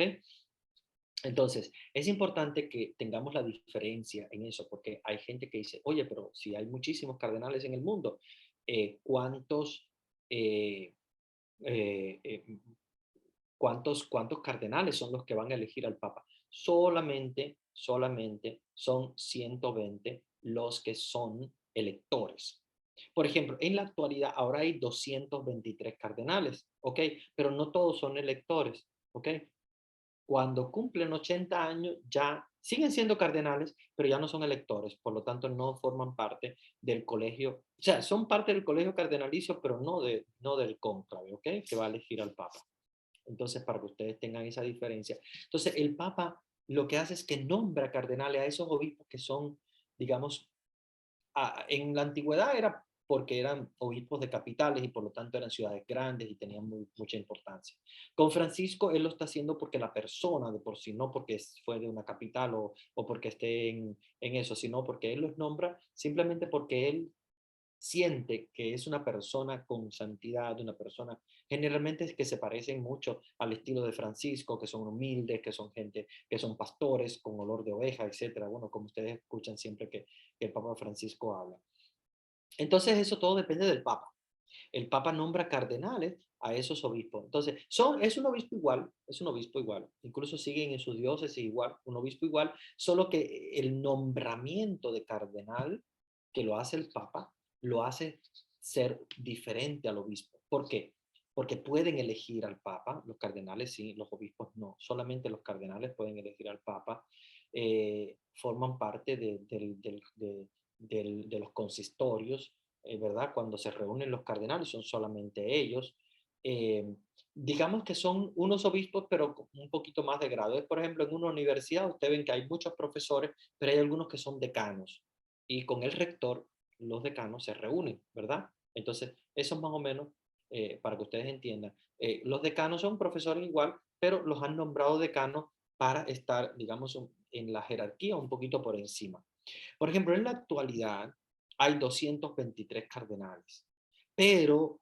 Entonces, es importante que tengamos la diferencia en eso, porque hay gente que dice, oye, pero si hay muchísimos cardenales en el mundo, ¿cuántos, eh, eh, eh, cuántos cardenales son los que van a elegir al Papa? Solamente son 120 los que son electores. Por ejemplo, en la actualidad ahora hay 223 cardenales, ¿ok? Pero no todos son electores, ¿ok? Cuando cumplen 80 años ya siguen siendo cardenales, pero ya no son electores, por lo tanto no forman parte del colegio, o sea, son parte del colegio cardenalicio, pero no del cónclave, ¿ok? Que va a elegir al Papa. Entonces, para que ustedes tengan esa diferencia. Entonces, el Papa lo que hace es que nombra cardenales a esos obispos que son, digamos, en la antigüedad era porque eran obispos de capitales y por lo tanto eran ciudades grandes y tenían mucha importancia. Con Francisco él lo está haciendo porque la persona de por sí, no porque fue de una capital o porque esté en eso, sino porque él los nombra simplemente porque él siente que es una persona con santidad, una persona generalmente es que se parecen mucho al estilo de Francisco, que son humildes, que son gente, que son pastores con olor de oveja, etcétera. Bueno, como ustedes escuchan siempre que el Papa Francisco habla. Entonces eso todo depende del Papa. El Papa nombra cardenales a esos obispos. Entonces, es un obispo igual, incluso siguen en sus diócesis igual, un obispo igual, solo que el nombramiento de cardenal que lo hace el Papa, lo hace ser diferente al obispo. ¿Por qué? Porque pueden elegir al Papa, los cardenales sí, los obispos no, solamente los cardenales pueden elegir al Papa, forman parte de los consistorios, ¿verdad? Cuando se reúnen los cardenales son solamente ellos. Eh, digamos que son unos obispos, pero con un poquito más de grado. Por ejemplo, en una universidad, ustedes ven que hay muchos profesores, pero hay algunos que son decanos. Y con el rector, los decanos se reúnen, ¿verdad? Entonces, eso es más o menos para que ustedes entiendan. Los decanos son profesores igual, pero los han nombrado decanos para estar, digamos, en la jerarquía un poquito por encima. Por ejemplo, en la actualidad hay 223 cardenales, pero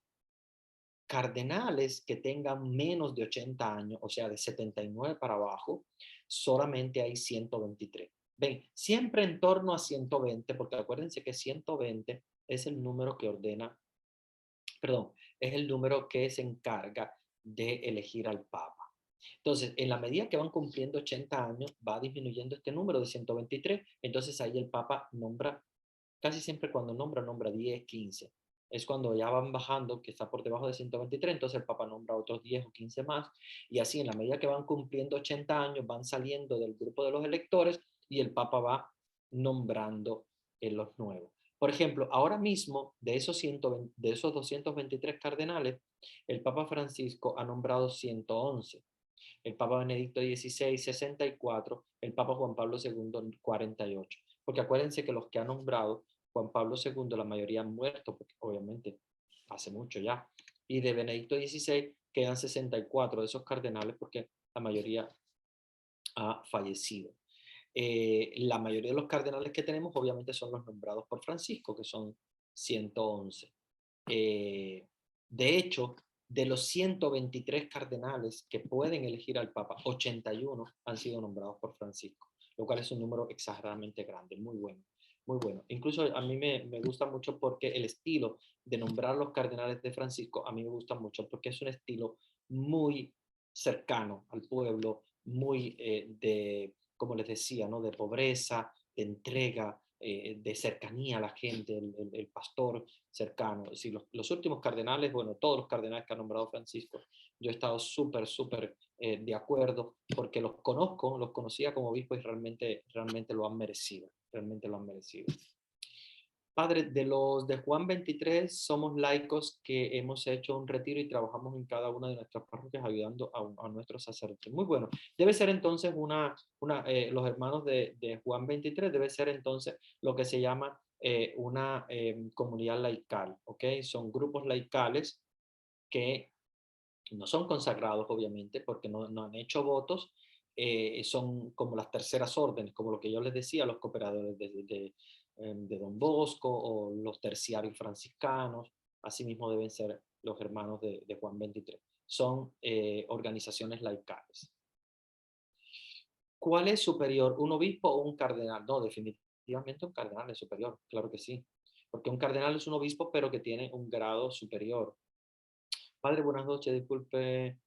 cardenales que tengan menos de 80 años, o sea, de 79 para abajo, solamente hay 123. Ven, siempre en torno a 120, porque acuérdense que 120 es el número que ordena, perdón, es el número que se encarga de elegir al Papa. Entonces, en la medida que van cumpliendo 80 años, va disminuyendo este número de 123. Entonces, ahí el Papa nombra, casi siempre cuando nombra, nombra 10, 15. Es cuando ya van bajando, que está por debajo de 123, entonces el Papa nombra otros 10 o 15 más. Y así, en la medida que van cumpliendo 80 años, van saliendo del grupo de los electores y el Papa va nombrando los nuevos. Por ejemplo, ahora mismo, de esos 223 cardenales, el Papa Francisco ha nombrado 111, el Papa Benedicto XVI, 64, el Papa Juan Pablo II, 48. Porque acuérdense que los que ha nombrado Juan Pablo II, la mayoría han muerto, porque obviamente hace mucho ya. Y de Benedicto XVI quedan 64 de esos cardenales porque la mayoría ha fallecido. La mayoría de los cardenales que tenemos obviamente son los nombrados por Francisco, que son 111. Eh, de hecho, de los 123 cardenales que pueden elegir al Papa, 81 han sido nombrados por Francisco, lo cual es un número exageradamente grande, muy bueno, muy bueno. Incluso a mí me gusta mucho porque el estilo de nombrar los cardenales de Francisco, a mí me gusta mucho porque es un estilo muy cercano al pueblo, muy como les decía, ¿no? De pobreza, de entrega, de cercanía a la gente, el pastor cercano. Es decir, los últimos cardenales, bueno, todos los cardenales que ha nombrado Francisco, yo he estado súper de acuerdo porque los conozco, los conocía como obispo y realmente lo han merecido, realmente lo han merecido. Padre, de los de Juan 23 somos laicos que hemos hecho un retiro y trabajamos en cada una de nuestras parroquias ayudando a nuestros sacerdotes. Muy bueno. Debe ser entonces los hermanos de Juan 23, debe ser entonces lo que se llama una comunidad laical, ¿ok? Son grupos laicales que no son consagrados, obviamente, porque no han hecho votos, son como las terceras órdenes, como lo que yo les decía, los cooperadores de Don Bosco o los terciarios franciscanos, asimismo deben ser los hermanos de Juan 23. Son organizaciones laicales. ¿Cuál es superior, un obispo o un cardenal? No, definitivamente un cardenal es superior, claro que sí, porque un cardenal es un obispo, pero que tiene un grado superior. Padre, buenas noches. Disculpe,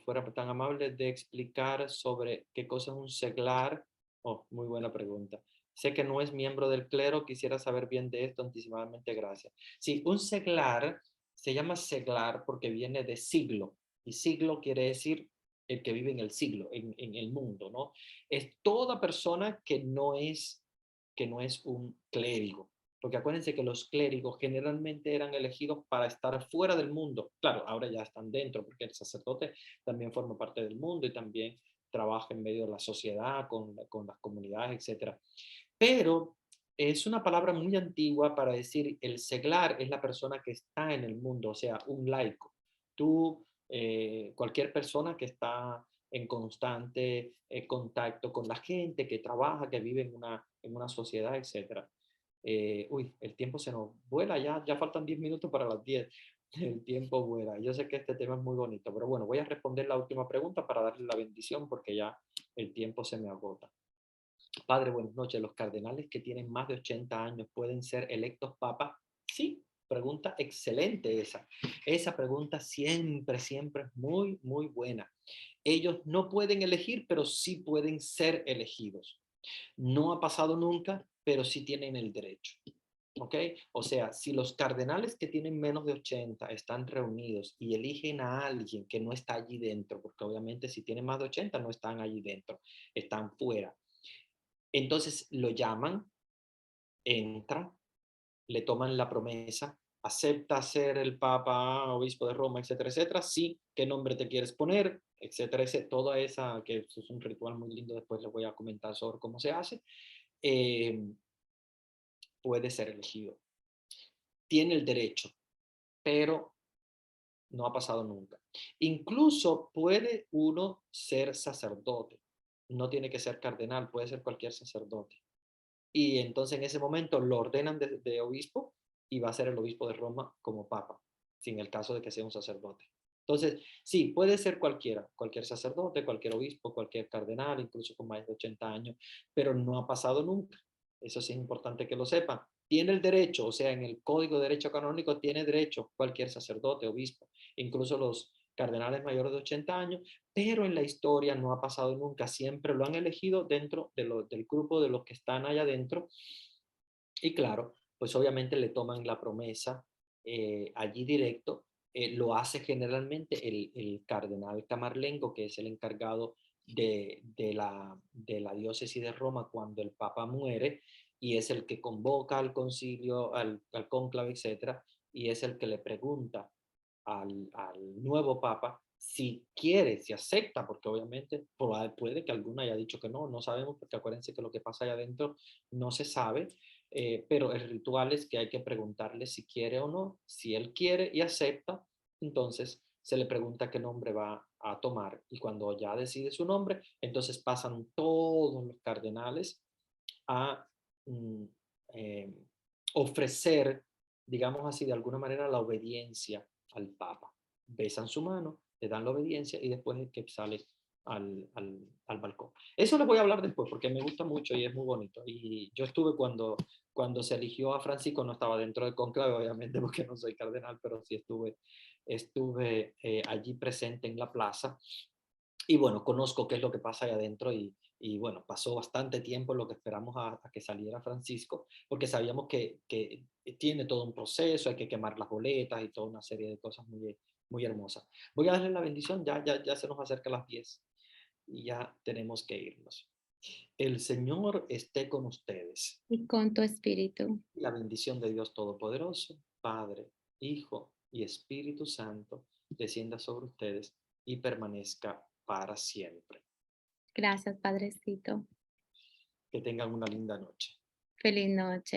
fuera tan amable de explicar sobre qué cosa es un seglar. Oh, muy buena pregunta. Sé que no es miembro del clero, quisiera saber bien de esto, anticipadamente gracias. Sí, un seglar se llama seglar porque viene de siglo, y siglo quiere decir el que vive en el siglo, en el mundo, ¿no? Es toda persona que no es un clérigo. Porque acuérdense que los clérigos generalmente eran elegidos para estar fuera del mundo. Claro, ahora ya están dentro, porque el sacerdote también forma parte del mundo y también trabaja en medio de la sociedad, con las comunidades, etc. Pero es una palabra muy antigua para decir el seglar es la persona que está en el mundo, o sea, un laico. Tú, cualquier persona que está en constante contacto con la gente, que trabaja, que vive en una sociedad, etc. Uy, el tiempo se nos vuela, ya faltan 10 minutos para las 10. El tiempo vuela. Yo sé que este tema es muy bonito, pero bueno, voy a responder la última pregunta para darle la bendición porque ya el tiempo se me agota. Padre, buenas noches. ¿Los cardenales que tienen más de 80 años pueden ser electos papas? Sí, pregunta excelente esa. Esa pregunta siempre, siempre es muy, muy buena. Ellos no pueden elegir, pero sí pueden ser elegidos. No ha pasado nunca, pero sí tienen el derecho. ¿Ok? O sea, si los cardenales que tienen menos de 80 están reunidos y eligen a alguien que no está allí dentro, porque obviamente si tienen más de 80 no están allí dentro, están fuera. Entonces lo llaman, entra, le toman la promesa, acepta ser el Papa, obispo de Roma, etcétera, etcétera. Sí, ¿qué nombre te quieres poner? Etcétera, etcétera. Toda esa, que es un ritual muy lindo, después les voy a comentar sobre cómo se hace. Eh, Puede ser elegido. Tiene el derecho, pero no ha pasado nunca. Incluso puede uno ser sacerdote. No tiene que ser cardenal, puede ser cualquier sacerdote. Y entonces en ese momento lo ordenan de obispo y va a ser el obispo de Roma como papa, sin el caso de que sea un sacerdote. Entonces, sí, puede ser cualquiera, cualquier sacerdote, cualquier obispo, cualquier cardenal, incluso con más de 80 años, pero no ha pasado nunca. Eso sí es importante que lo sepan. Tiene el derecho, o sea, en el Código de Derecho Canónico tiene derecho cualquier sacerdote, obispo, incluso los cardenales mayores de 80 años, pero en la historia no ha pasado nunca. Siempre lo han elegido dentro del grupo de los que están allá adentro. Y claro, pues obviamente le toman la promesa allí directo. Lo hace generalmente el cardenal Camarlengo, que es el encargado de la diócesis de Roma cuando el Papa muere, y es el que convoca al concilio, al cónclave, etcétera, y es el que le pregunta al nuevo Papa si quiere, si acepta, porque obviamente puede que alguno haya dicho que no, no sabemos, porque acuérdense que lo que pasa allá adentro no se sabe, pero el ritual es que hay que preguntarle si quiere o no. Si él quiere y acepta, entonces se le pregunta qué nombre va a tomar, y cuando ya decide su nombre, entonces pasan todos los cardenales a mm, eh, ofrecer, digamos así, de alguna manera la obediencia al Papa. Besan su mano, le dan la obediencia y después es que sale al balcón. Eso les voy a hablar después porque me gusta mucho y es muy bonito. Y yo estuve cuando se eligió a Francisco, no estaba dentro del conclave, obviamente, porque no soy cardenal, pero sí estuve allí presente en la plaza. Y bueno, conozco qué es lo que pasa ahí adentro y bueno, pasó bastante tiempo en lo que esperamos a que saliera Francisco, porque sabíamos que tiene todo un proceso, hay que quemar las boletas y toda una serie de cosas muy, muy hermosas. Voy a darle la bendición, ya se nos acerca las 10 y ya tenemos que irnos. El Señor esté con ustedes. Y con tu espíritu. La bendición de Dios Todopoderoso, Padre, Hijo y Espíritu Santo, descienda sobre ustedes y permanezca para siempre. Gracias, Padrecito. Que tengan una linda noche. Feliz noche.